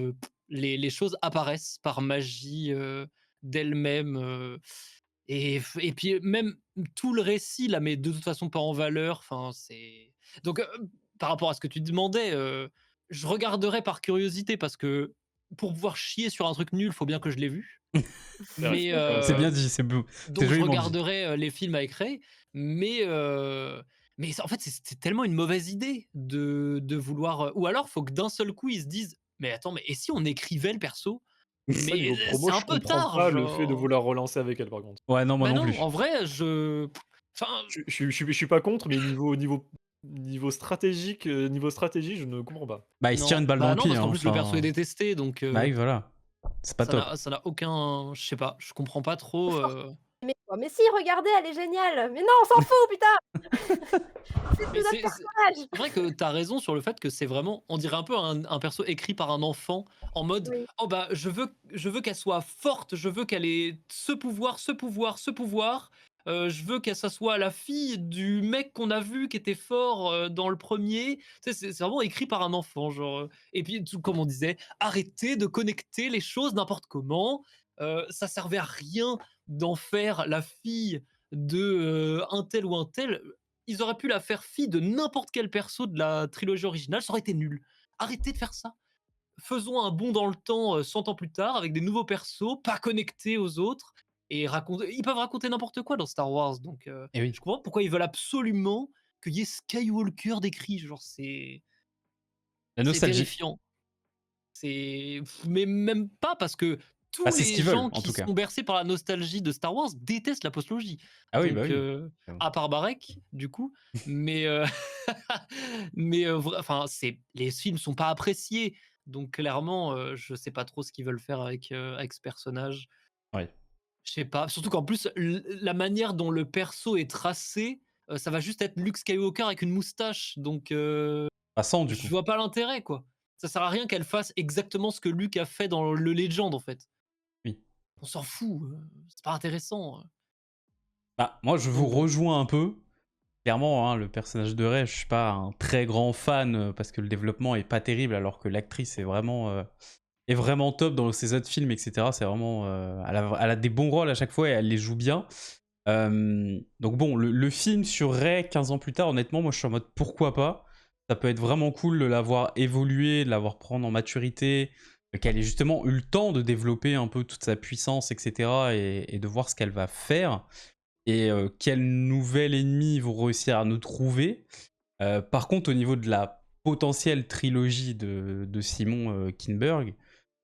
les choses apparaissent par magie, d'elles-mêmes, et puis même tout le récit la met de toute façon pas en valeur, enfin c'est donc par rapport à ce que tu demandais, je regarderai par curiosité parce que pour pouvoir chier sur un truc nul, faut bien que je l'ai vu. Mais C'est bien dit, c'est beau. C'est donc je joliment dit. regarderai, les films avec Ray, mais en fait, c'est tellement une mauvaise idée de vouloir, ou alors faut que d'un seul coup, ils se disent: «Mais attends, mais et si on écrivait le perso?» Ça, Mais niveau promo, c'est un je peu comprends tard, pas le fait de genre. vouloir relancer avec elle, par contre. Ouais, non, moi Bah non non, plus. en vrai, enfin, Je suis pas contre, mais niveau stratégique, niveau stratégie, je ne comprends pas. Bah, il se tire non, une balle dans bah le non, pied, parce hein, qu'en plus le perso est enfin... détesté, donc Bah oui, voilà. C'est pas top. ça n'a aucun, je sais pas, je comprends pas trop, Mais quoi? Mais si, regardez, elle est géniale! Mais non, on s'en fout, putain! C'est plus mais notre c'est personnage! vrai que tu as raison sur le fait que c'est vraiment, on dirait un peu un perso écrit par un enfant en mode: Oui. «Oh bah, je veux qu'elle soit forte, je veux qu'elle ait ce pouvoir, ce pouvoir, ce pouvoir, je veux que ça soit la fille du mec qu'on a vu qui était fort, dans le premier». Tu sais, c'est vraiment écrit par un enfant, genre, et puis tout comme on disait, arrêtez de connecter les choses n'importe comment, ça servait à rien d'en faire la fille de, un tel ou un tel. Ils auraient pu la faire fille de n'importe quel perso de la trilogie originale, ça aurait été nul. Arrêtez de faire ça. Faisons un bond dans le temps, 100 ans plus tard avec des nouveaux persos, pas connectés aux autres, et raconter ils peuvent raconter n'importe quoi dans Star Wars, donc Et oui. je comprends pas pourquoi ils veulent absolument qu'il y ait Skywalker décrit, genre La c'est nostalgie. terrifiant. Mais même pas, parce que Bah, tous c'est ce les qu'ils veulent, gens en qui tout cas. sont bercés par la nostalgie de Star Wars détestent la postlogie. Ah oui, bah Donc oui. à part Barek, du coup, mais vra enfin, les films sont pas appréciés, donc clairement, je sais pas trop ce qu'ils veulent faire avec ce personnage. Ouais. Je sais pas, surtout qu'en plus, la manière dont le perso est tracé, ça va juste être Luke Skywalker avec une moustache, donc Pas 100 du je coup. vois pas l'intérêt, quoi. Ça sert à rien qu'elle fasse exactement ce que Luke a fait dans le Legend, en fait. Oui. On s'en fout, c'est pas intéressant, Bah, moi, je vous donc bon. rejoins un peu. Clairement, hein, le personnage de Rey, je suis pas un très grand fan parce que le développement est pas terrible, alors que l'actrice est vraiment top dans ses autres films, etc. C'est vraiment, elle a des bons rôles à chaque fois et elle les joue bien. Donc bon, le film sur Rey 15 ans plus tard, honnêtement, moi je suis en mode pourquoi pas. Ça peut être vraiment cool de l'avoir évolué, de l'avoir prendre en maturité, qu'elle ait justement eu le temps de développer un peu toute sa puissance, etc. et de voir ce qu'elle va faire et quel nouvel ennemi ils vont réussir à nous trouver. Par contre, au niveau de la potentielle trilogie de Simon Kinberg,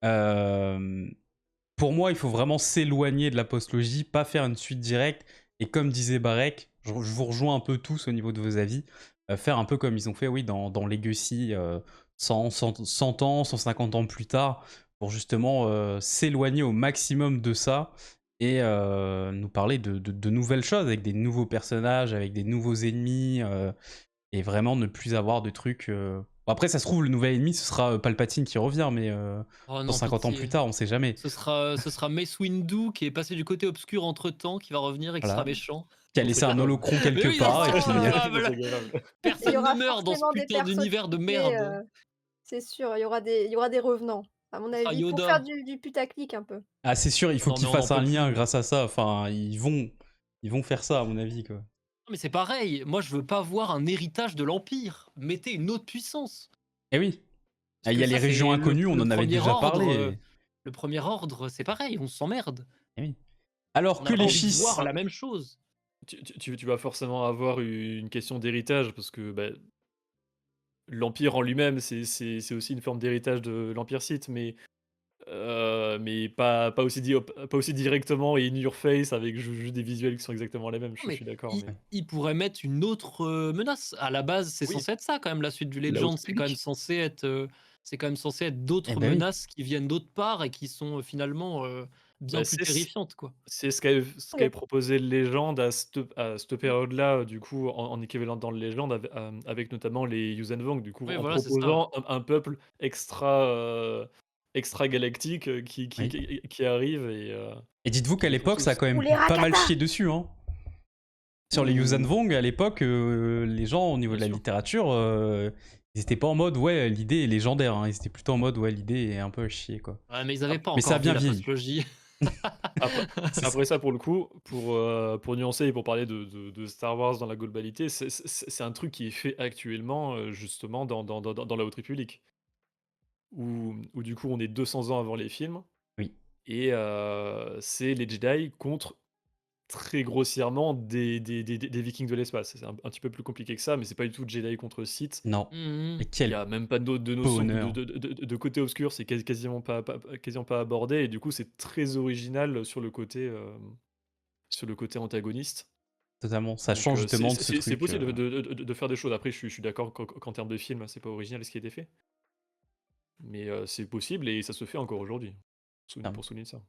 euh, pour moi, il faut vraiment s'éloigner de la postlogie, pas faire une suite directe. Et comme disait Barek, je vous rejoins un peu tous au niveau de vos avis, faire un peu comme ils ont fait, oui, dans Legacy, 100 ans, 150 ans plus tard, pour justement s'éloigner au maximum de ça et nous parler de nouvelles choses, avec des nouveaux personnages, avec des nouveaux ennemis, et vraiment ne plus avoir de trucs... Bon, après, ça se trouve, le nouvel ennemi, ce sera Palpatine qui revient, mais Oh non, 150 ans plus pitié. tard, on sait jamais. Ce sera Mace Windu qui est passé du côté obscur entre-temps, qui va revenir et qui sera Voilà. méchant. Qui a Ça laissé serait un grave. holocron Mais quelque oui, c'est part, et ça, puis... voilà, Ça voilà. serait grave. Il y Personne aura ne meurt dans ce forcément des putain d'univers de personnalités, merde. c'est sûr, il y aura des revenants, à mon Ce sera avis, pour faire Yoda. du putaclic un peu. Ah, c'est sûr, il faut Non, mais qu'ils on n'en fassent un peut lien plus. grâce à ça. Enfin, ils vont faire ça, à mon avis, quoi. Non, mais c'est pareil. Moi, je veux pas voir un héritage de l'Empire. Mettez une autre puissance. Eh oui. Ah, Parce il que y a les ça, régions c'est inconnues, on le en avait premier déjà ordre. parlé. Le premier ordre, c'est pareil, on s'emmerde. Eh oui. Alors On que n'a pas les envie de schistes... voir la même chose. Tu vas forcément avoir une question d'héritage parce que bah, l'Empire en lui-même, c'est aussi une forme d'héritage de l'Empire Sith, mais pas aussi, pas aussi directement et in your face avec juste des visuels qui sont exactement les mêmes, Non, je mais suis d'accord. il, Mais... il pourrait mettre une autre menace. À la base, c'est Oui, censé être ça quand même. La suite du la Legend, Haute République. c'est quand même censé être Eh d'autres ben oui. menaces qui viennent d'autre part et qui sont finalement bien Bah, plus terrifiantes, quoi. c'est ce Mais qu'avait proposé Legend à cette période-là, du coup, en équivalent dans le Legend, avec notamment les Yuuzhan Vong, du coup, Oui, en voilà, c'est ça. proposant un peuple extra galactique Oui. qui arrive et Et dites-vous qui qu'à défonce l'époque, tout. ça a quand ou même les pas mal Rakata! chié dessus, hein. Sur les Yuuzhan Ou Vong, à l'époque, les gens, au niveau de Bien la sûr. littérature, ils étaient pas en mode ouais, l'idée est légendaire. Hein. Ils étaient plutôt en mode ouais, l'idée est un peu à chier, quoi. Ouais, mais ils avaient ap- pas Mais ça a encore vu bien la vieilli. postlogie. après, C'est ça. après ça, pour le coup, pour nuancer et pour parler de Star Wars dans la globalité, c'est un truc qui est fait actuellement, justement, dans la Haute République, où du coup, on est 200 ans avant les films, Oui. et c'est les Jedi contre très grossièrement des Vikings de l'espace. C'est un petit peu plus compliqué que ça, mais c'est pas du tout Jedi contre Sith. Non. Mhm. Et Il y quel a même pas de notion bonheur. de côté obscur, c'est quasiment pas abordé, et du coup, c'est très original sur le côté antagoniste. Totalement. Ça Donc change justement de ce c'est truc. possible de faire des choses. Après, je suis d'accord qu'en termes de film, c'est pas original ce qui a été fait, mais c'est possible et ça se fait encore aujourd'hui, Clairement. pour souligner ça.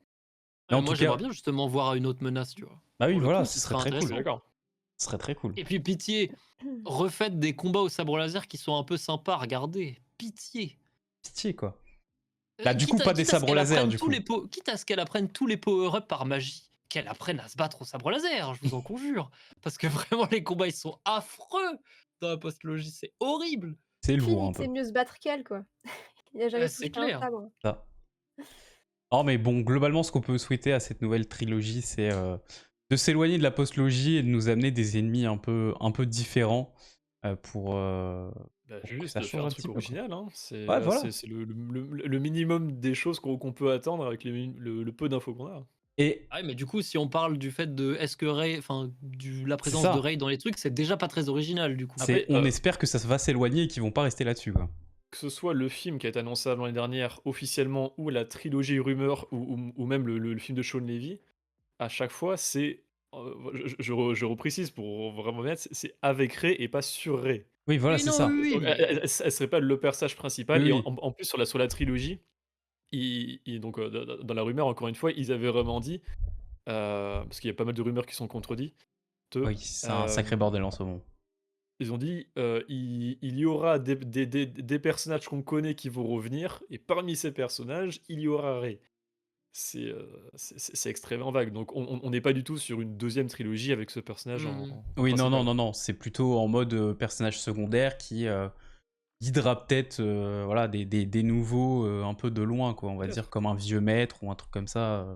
Mais en Moi, tout j'aimerais cas, bien justement voir une autre menace, tu vois. bah oui, Pour le voilà, coup, ce ce serait serait très Je suis cool. intéressant. d'accord. Ce serait très cool. Et puis, pitié, refaites des combats au sabre laser qui sont un peu sympas à regarder. Pitié. Pitié, quoi. Bah, du coup, Quitte pas des quitte à ce sabres qu'elle laser, apprenne du tous coup. les quitte à ce qu'elle apprenne tous les power-up par magie, qu'elle apprenne à se battre au sabre laser, je vous en conjure. Parce que vraiment, les combats, ils sont affreux dans la postlogie, c'est horrible. C'est lourd un Limite, peu. c'est mieux se battre qu'elle, quoi. Il a jamais C'est touché un clair. sabre. Ça. Oh, mais bon, globalement, ce qu'on peut souhaiter à cette nouvelle trilogie, c'est de s'éloigner de la postlogie et de nous amener des ennemis un peu différents pour Bah, que ça juste faire change un un petit truc peu, quoi. original, hein. Ouais, voilà. C'est le minimum des choses qu'on peut attendre avec le peu d'infos qu'on a. Et Ah ouais, mais du coup, si on parle du fait de est-ce que Rey, enfin, la c'est présence de ça. Rey dans les trucs, c'est déjà pas très original, du coup. C'est, Après, on espère que ça va s'éloigner et qu'ils vont pas rester là-dessus, quoi. que ce soit le film qui a été annoncé l'année dernière officiellement, ou la trilogie rumeur, ou même le film de Sean Levy, à chaque fois, c'est, je reprécise pour vraiment mettre, c'est avec Rey et pas sur Rey. Oui, voilà, Oui, c'est non, ça. oui, Donc, mais elle serait pas le personnage Oui, principal, et oui. en plus sur la trilogie, donc dans la rumeur, encore une fois, ils avaient vraiment dit, parce qu'il y a pas mal de rumeurs qui sont contredites, Oui, c'est un sacré bordel en ce moment. ils ont dit, il y aura des personnages qu'on connaît qui vont revenir, et parmi ces personnages, il y aura Rey. C'est extrêmement vague, donc on n'est pas du tout sur une deuxième trilogie avec ce personnage en Oui, non, non, principal. non, non. C'est plutôt en mode personnage secondaire qui guidera peut-être voilà, des nouveaux un peu de loin, quoi. On va dire Peut-être. comme un vieux maître ou un truc comme ça.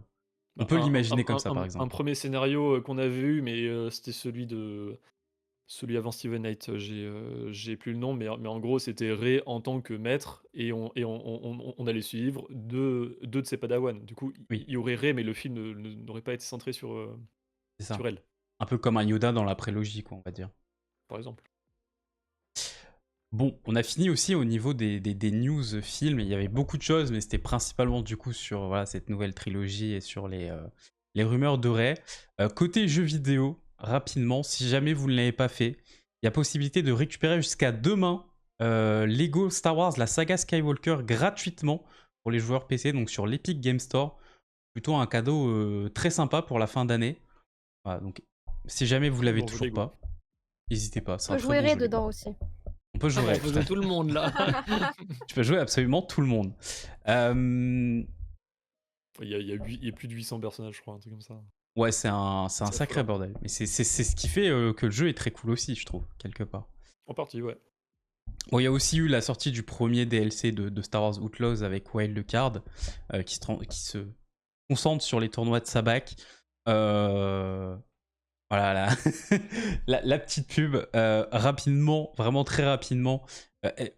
On Bah, peut l'imaginer comme ça, par un exemple. premier scénario qu'on avait eu, mais c'était celui avant Steven Knight, j'ai plus le nom, mais en gros, c'était Rey en tant que maître, et on allait suivre deux de ses padawans. Du coup, Oui, il y aurait Rey, mais le film n'aurait pas été centré c'est ça. sur elle, Un peu comme un Yoda dans la prélogie, quoi, on va dire. par exemple. Bon, on a fini aussi au niveau des news films. Il y avait beaucoup de choses, mais c'était principalement du coup sur voilà, cette nouvelle trilogie et sur les rumeurs de Rey. Côté jeux vidéo, rapidement, si jamais vous ne l'avez pas fait, il y a possibilité de récupérer jusqu'à demain Lego Star Wars, la saga Skywalker, gratuitement pour les joueurs PC, donc sur l'Epic Game Store. Plutôt un cadeau très sympa pour la fin d'année. Voilà, donc si jamais vous l'avez Bon jeu toujours Lego. pas, n'hésitez pas. C'est On un peut très jouer bon Rey jeu Lego. dedans aussi. On peut jouer je Rey, veux tout à de fait. tout le monde là. Tu peux jouer absolument tout le monde. Il y a plus de 800 personnages, je crois, un truc comme ça. Ouais, c'est un C'est sacré affolant. bordel. Mais c'est ce qui fait que le jeu est très cool aussi, je trouve, quelque part. En partie, ouais. Bon, il y a aussi eu la sortie du premier DLC de Star Wars Outlaws avec Wild the Card, qui se concentre sur les tournois de Sabak. Voilà, la petite pub. Rapidement, vraiment très rapidement.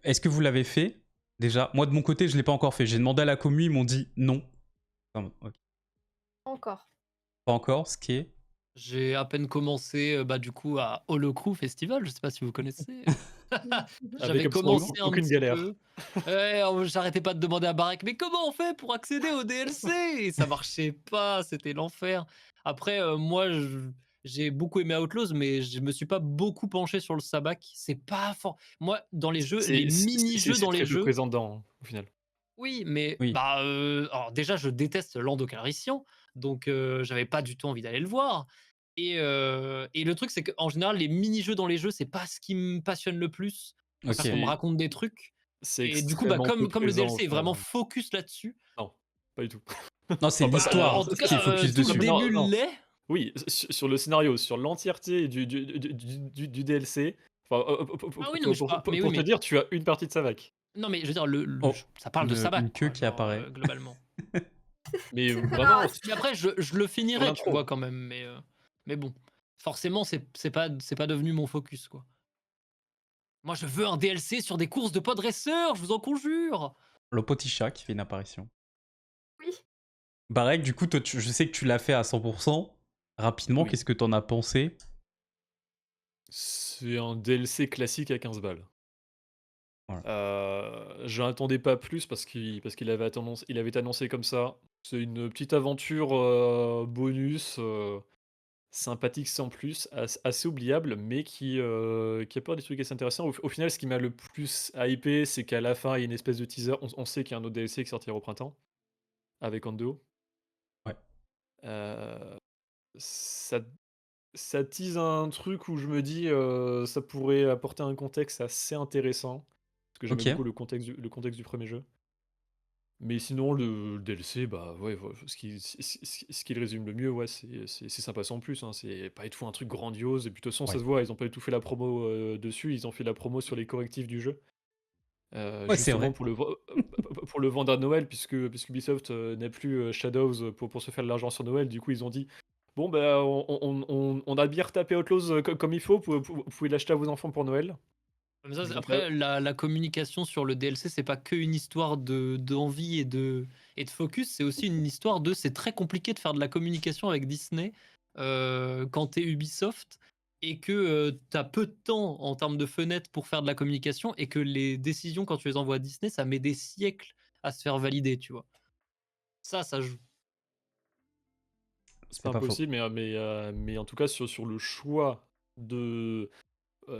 Est-ce que vous l'avez fait déjà? Moi, de mon côté, je ne l'ai pas encore fait. J'ai demandé à la commu, ils m'ont dit non. Ok. Encore. Pas encore, ce qui est... J'ai à peine commencé, du coup, à Holocrew Festival, je sais pas si vous connaissez. J'avais Avec commencé un aucune petit galère. peu. Ouais, j'arrêtais pas de demander à Barek, mais comment on fait pour accéder au DLC? Et ça marchait pas, c'était l'enfer. Après, moi, j'ai beaucoup aimé Outlaws, mais je me suis pas beaucoup penché sur le Sabak. C'est pas fort. Moi, dans les jeux, les mini-jeux dans C'est les très peu jeux, présent dedans, hein, au final. oui, mais Oui. alors déjà, je déteste Lando Calrissian, donc j'avais pas du tout envie d'aller le voir. Et le truc, c'est qu'en général, les mini-jeux dans les jeux, c'est pas ce qui me passionne le plus. Je préfère qu'on me C'est raconte des trucs. c'est Et du coup, extrêmement peu comme le présent, au DLC est final, vraiment hein. focus là-dessus, Non, pas du tout. Non, c'est Enfin, en l'histoire tout qui est cas, focus tout le dessus. début Non. l'est. Oui, sur le scénario, sur l'entièreté du DLC, enfin, Ah oui, non, mais je parle mais oui, pour te mais dire, tu as une partie de Savak. non, mais je veux dire le Oh, j ça parle de une Sabak, queue quoi, qui genre, apparaît. globalement. Mais Alors, vraiment, Mais après je le sur finirai, tu vois, l'intro. quand même, mais bon, forcément c'est pas devenu mon focus, quoi. Moi, je veux un DLC sur des courses de podracers, je vous en conjure! Lopotisha qui fait une apparition. oui. Barek, du coup, toi, je sais que tu l'as fait à 100%. Rapidement, Oui. qu'est-ce que t'en as pensé? C'est un DLC classique à 15 balles. Voilà. Je n'attendais pas plus parce qu'il avait été annoncé comme ça. C'est une petite aventure, bonus, sympathique sans plus, assez oubliable, mais qui apporte des trucs assez intéressants. Au final, ce qui m'a le plus hypé, c'est qu'à la fin, il y a une espèce de teaser. On sait qu'il y a un autre DLC qui sortira au printemps, avec Ando. Ouais. Heu, ça ça tease un truc où je me dis, ça pourrait apporter un contexte assez intéressant, parce que j'aimais Ok. beaucoup le contexte du premier jeu. Mais sinon, le DLC, bah, ouais, ce qui le résume le mieux, ouais, c'est sympa sans plus, hein. C'est pas du tout un truc grandiose et puis de toute façon, ça Ouais. se voit, ils ont pas du tout fait la promo, dessus. Ils ont fait la promo sur les correctifs du jeu, Ouais, c'est justement vrai. pour le vendre à Noël puisque Ubisoft, n'a plus, Shadows, pour se faire de l'argent sur Noël. Du coup, ils ont dit: «Bon, bah, on a bien retapé Outlaws, comme il faut, vous pouvez l'acheter à vos enfants pour Noël». Comme ça, Donc là, après la communication sur le DLC, c'est pas qu'une histoire d'envie et de focus, c'est aussi une histoire de c'est très compliqué de faire de la communication avec Disney, quand tu es Ubisoft et que, tu as peu de temps en termes de fenêtre pour faire de la communication et que les décisions quand tu les envoies à Disney, ça met des siècles à se faire valider, tu vois? Ça joue. c'est C'est pas pas faux. impossible, mais en tout cas, sur le choix de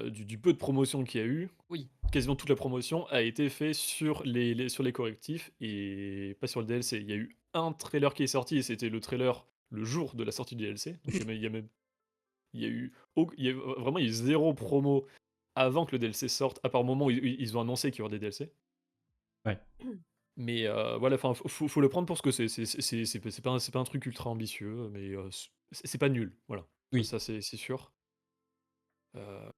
du peu de promotion qu'il y a eu, Oui. quasiment toute la promotion a été faite sur les correctifs et pas sur le DLC. Il y a eu un trailer qui est sorti et c'était le trailer le jour de la sortie du DLC. Donc il y a eu vraiment il y a eu 0 promo avant que le DLC sorte, à part au moment où ils ont annoncé qu'il y aurait des DLC. Ouais. Mais voilà, enfin, faut le prendre pour ce que c'est. C'est pas un truc ultra ambitieux, mais c'est pas nul, voilà. Ça Oui. ça c'est sûr.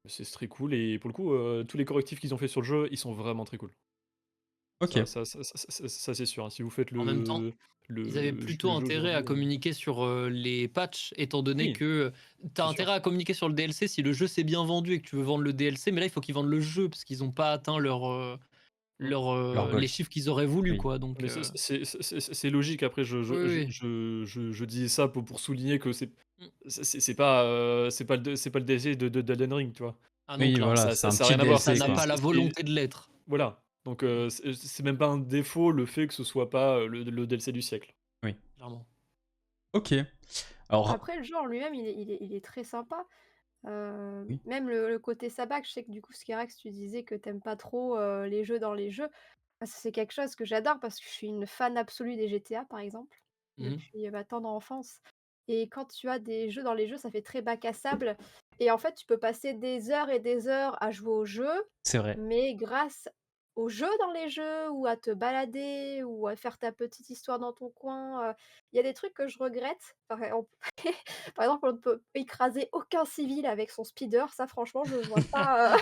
C'est très cool et pour le coup, tous les correctifs qu'ils ont fait sur le jeu, ils sont vraiment très cool. Ok. Ça, c'est sûr, hein. Si vous faites En même temps, ils avaient plutôt le jeu intérêt à aujourd'hui, communiquer sur, les patchs, étant donné oui, que, tu as c'est sûr. intérêt à communiquer sur le DLC si le jeu s'est bien vendu et que tu veux vendre le DLC, mais là, il faut qu'ils vendent le jeu parce qu'ils ont pas atteint Mmh. Leur les goal. chiffres qu'ils auraient voulu, Oui. quoi, donc Mais c'est logique. Après, oui, oui. je dis ça pour souligner que c'est Mmh. c'est c'est pas, c'est pas le DLC de Elden Ring, tu vois? Ah non, Oui, clairement voilà, pas. c'est un Ça a petit rien à voir. Ça DLC, n'a quoi. pas la volonté de l'être. Voilà. Donc c'est même pas un défaut, le fait que ce soit pas, le DLC du siècle. Oui. Clairement. Ok. Alors, Après, le jeu en lui-même, il est très sympa. oui, Même le côté sabbat, je sais que du coup, Skyrax, tu disais que t'aimes pas trop, les jeux dans les jeux. Bah, c'est quelque chose que j'adore parce que je suis une fan absolue des GTA, par exemple, Mmh. depuis ma tendre enfance et quand tu as des jeux dans les jeux, ça fait très bac à sable et en fait, tu peux passer des heures et des heures à jouer au jeu, c'est vrai. mais grâce aux jeux dans les jeux ou à te balader ou à faire ta petite histoire dans ton coin, il y a des trucs que je regrette. Par exemple, on ne peut écraser aucun civil avec son speeder, ça franchement je vois pas,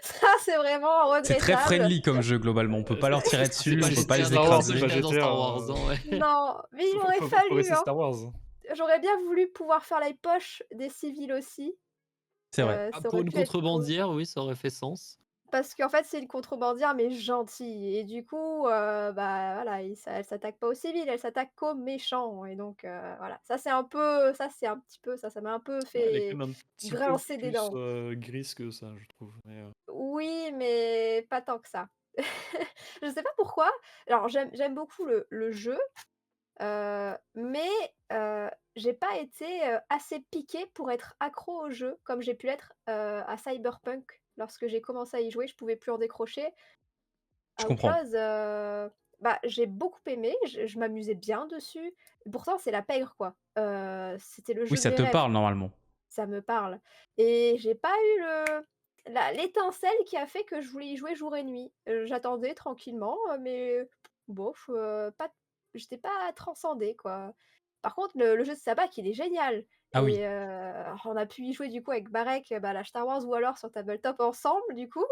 ça c'est vraiment C'est très regrettable. friendly comme jeu, globalement. On peut pas leur tirer C'est dessus, pas on peut pas GTA les dans C'est pas écraser. Star GTA, Wars, hein, ouais. Non, mais il aurait faut fallu, rester hein. Star Wars. J'aurais bien voulu pouvoir faire les poches des civils aussi, C'est vrai. Ah, ça pour aurait une pu être cool. contrebandière, oui, ça aurait fait sens. Parce qu'en fait, c'est une contrebandière, mais gentille et du coup, bah, voilà, elle s'attaque pas aux civils, elle s'attaque qu'aux méchants et donc voilà. Ça c'est un petit peu ça m'a un peu Ouais, elle est quand fait même un petit peu grincer des plus, dents. grise que ça, je trouve, Oui, mais pas tant que ça. Je sais pas pourquoi. Alors j'aime beaucoup le jeu, mais j'ai pas été, assez piquée pour être accro au jeu comme j'ai pu l'être, à Cyberpunk. Lorsque j'ai commencé à y jouer, je pouvais plus en décrocher. Je comprends. Outlaws, bah, j'ai beaucoup aimé, je m'amusais bien dessus. Pourtant c'est la pègre quoi. C'était le Oui, jeu de ça mes te rêves. parle, normalement. Ça me parle et j'ai pas eu l'étincelle qui a fait que je voulais y jouer jour et nuit. J'attendais tranquillement, mais bof, pas j'étais pas transcendée, quoi. Par contre, le jeu de sabbat, il est génial Ah oui. Et on a pu y jouer du coup avec Barek, bah, la Star Wars ou alors sur tabletop ensemble du coup,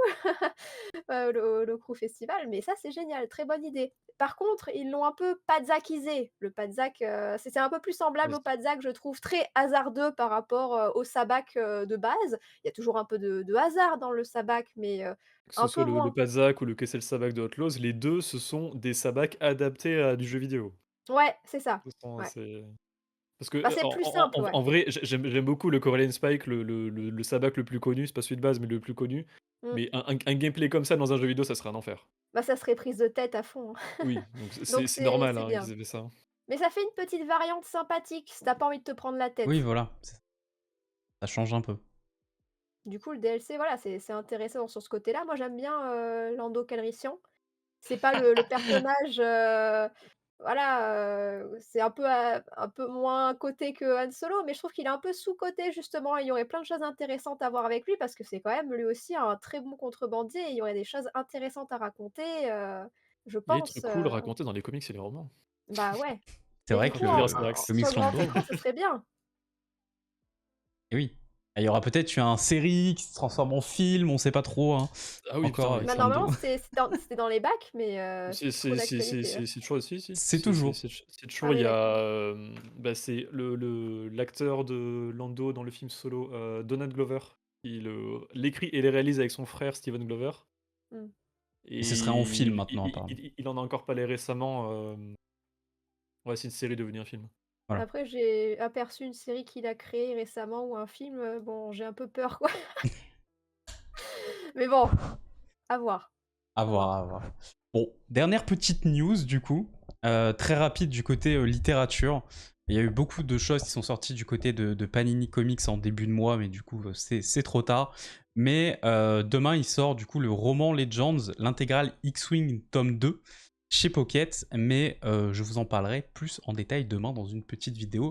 le Crew Festival, mais ça c'est génial, très bonne idée. Par contre, ils l'ont un peu padzackisé. Le padzack, c'est un peu plus semblable Oui. au padzack, je trouve, très hasardeux par rapport, au sabak, de base. Il y a toujours un peu de hasard dans le sabak, mais Que ce un soit peu le moins. Pazak ou le Kessel Sabak de Outlaws, les 2 ce sont des sabacs adaptés à du jeu vidéo. Ouais, c'est ça. Ce sont Ouais. c'est parce que, Bah, c'est plus simple, ouais. en vrai, j'aime beaucoup le Corellian Spike, le sabak le plus connu, c'est pas celui de base, mais le plus connu. Mmh. Mais un gameplay comme ça dans un jeu vidéo, ça serait un enfer. Bah, ça serait prise de tête à fond, hein. Oui, donc Donc c'est normal, c'est hein, bien. qu'ils aient fait ça. Mais ça fait une petite variante sympathique si tu pas envie de te prendre la Oui, tête. voilà. Ça change un peu. Du coup, le DLC, voilà, c'est intéressant sur ce côté-là. Moi, j'aime bien, Lando Calrissian. C'est pas le personnage, voilà, c'est un peu moins coté que Han Solo, mais je trouve qu'il est un peu sous-coté justement et il y aurait plein de choses intéressantes à voir avec lui parce que c'est quand même lui aussi un très bon contrebandier et il y aurait des choses intéressantes à raconter, je Il y a des trucs pense, cool racontés dans les comics et les romans. bah, ouais. C'est Et vrai du Faut coup, que lire en Astérix. sur Comics le grand Lando. écran, ce serait bien. Et oui. Il y aura peut-être une série qui se transforme en film, on sait pas trop, hein, Ah oui, putain, encore mais avec Bah, Lando. normalement, c'était dans les bacs, mais c'est c'est trop d'actualité, là. c'est toujours si, si, C'est toujours. c'est Ah toujours il oui, y d'accord. a, bah, c'est l'acteur de Lando dans le film Solo, Donald Glover. Il, l'écrit et les réalise avec son frère Steven Glover Mmh. Et ce serait en film et maintenant, apparemment. il en a encore parlé récemment, ouais, c'est une série devenue un film. Voilà. Après, j'ai aperçu une série qu'il a créée récemment ou un film, bon, j'ai un peu peur, quoi. Mais bon, à voir, À à voir, voir. à voir. Bon, dernière petite news du coup, très rapide du côté littérature. Il y a eu beaucoup de choses qui sont sorties du côté de Panini Comics en début de mois, mais du coup c'est trop tard. Mais demain il sort du coup le roman Legends, l'intégrale X-Wing tome 2 chez Pocket, mais je vous en parlerai plus en détail demain dans une petite vidéo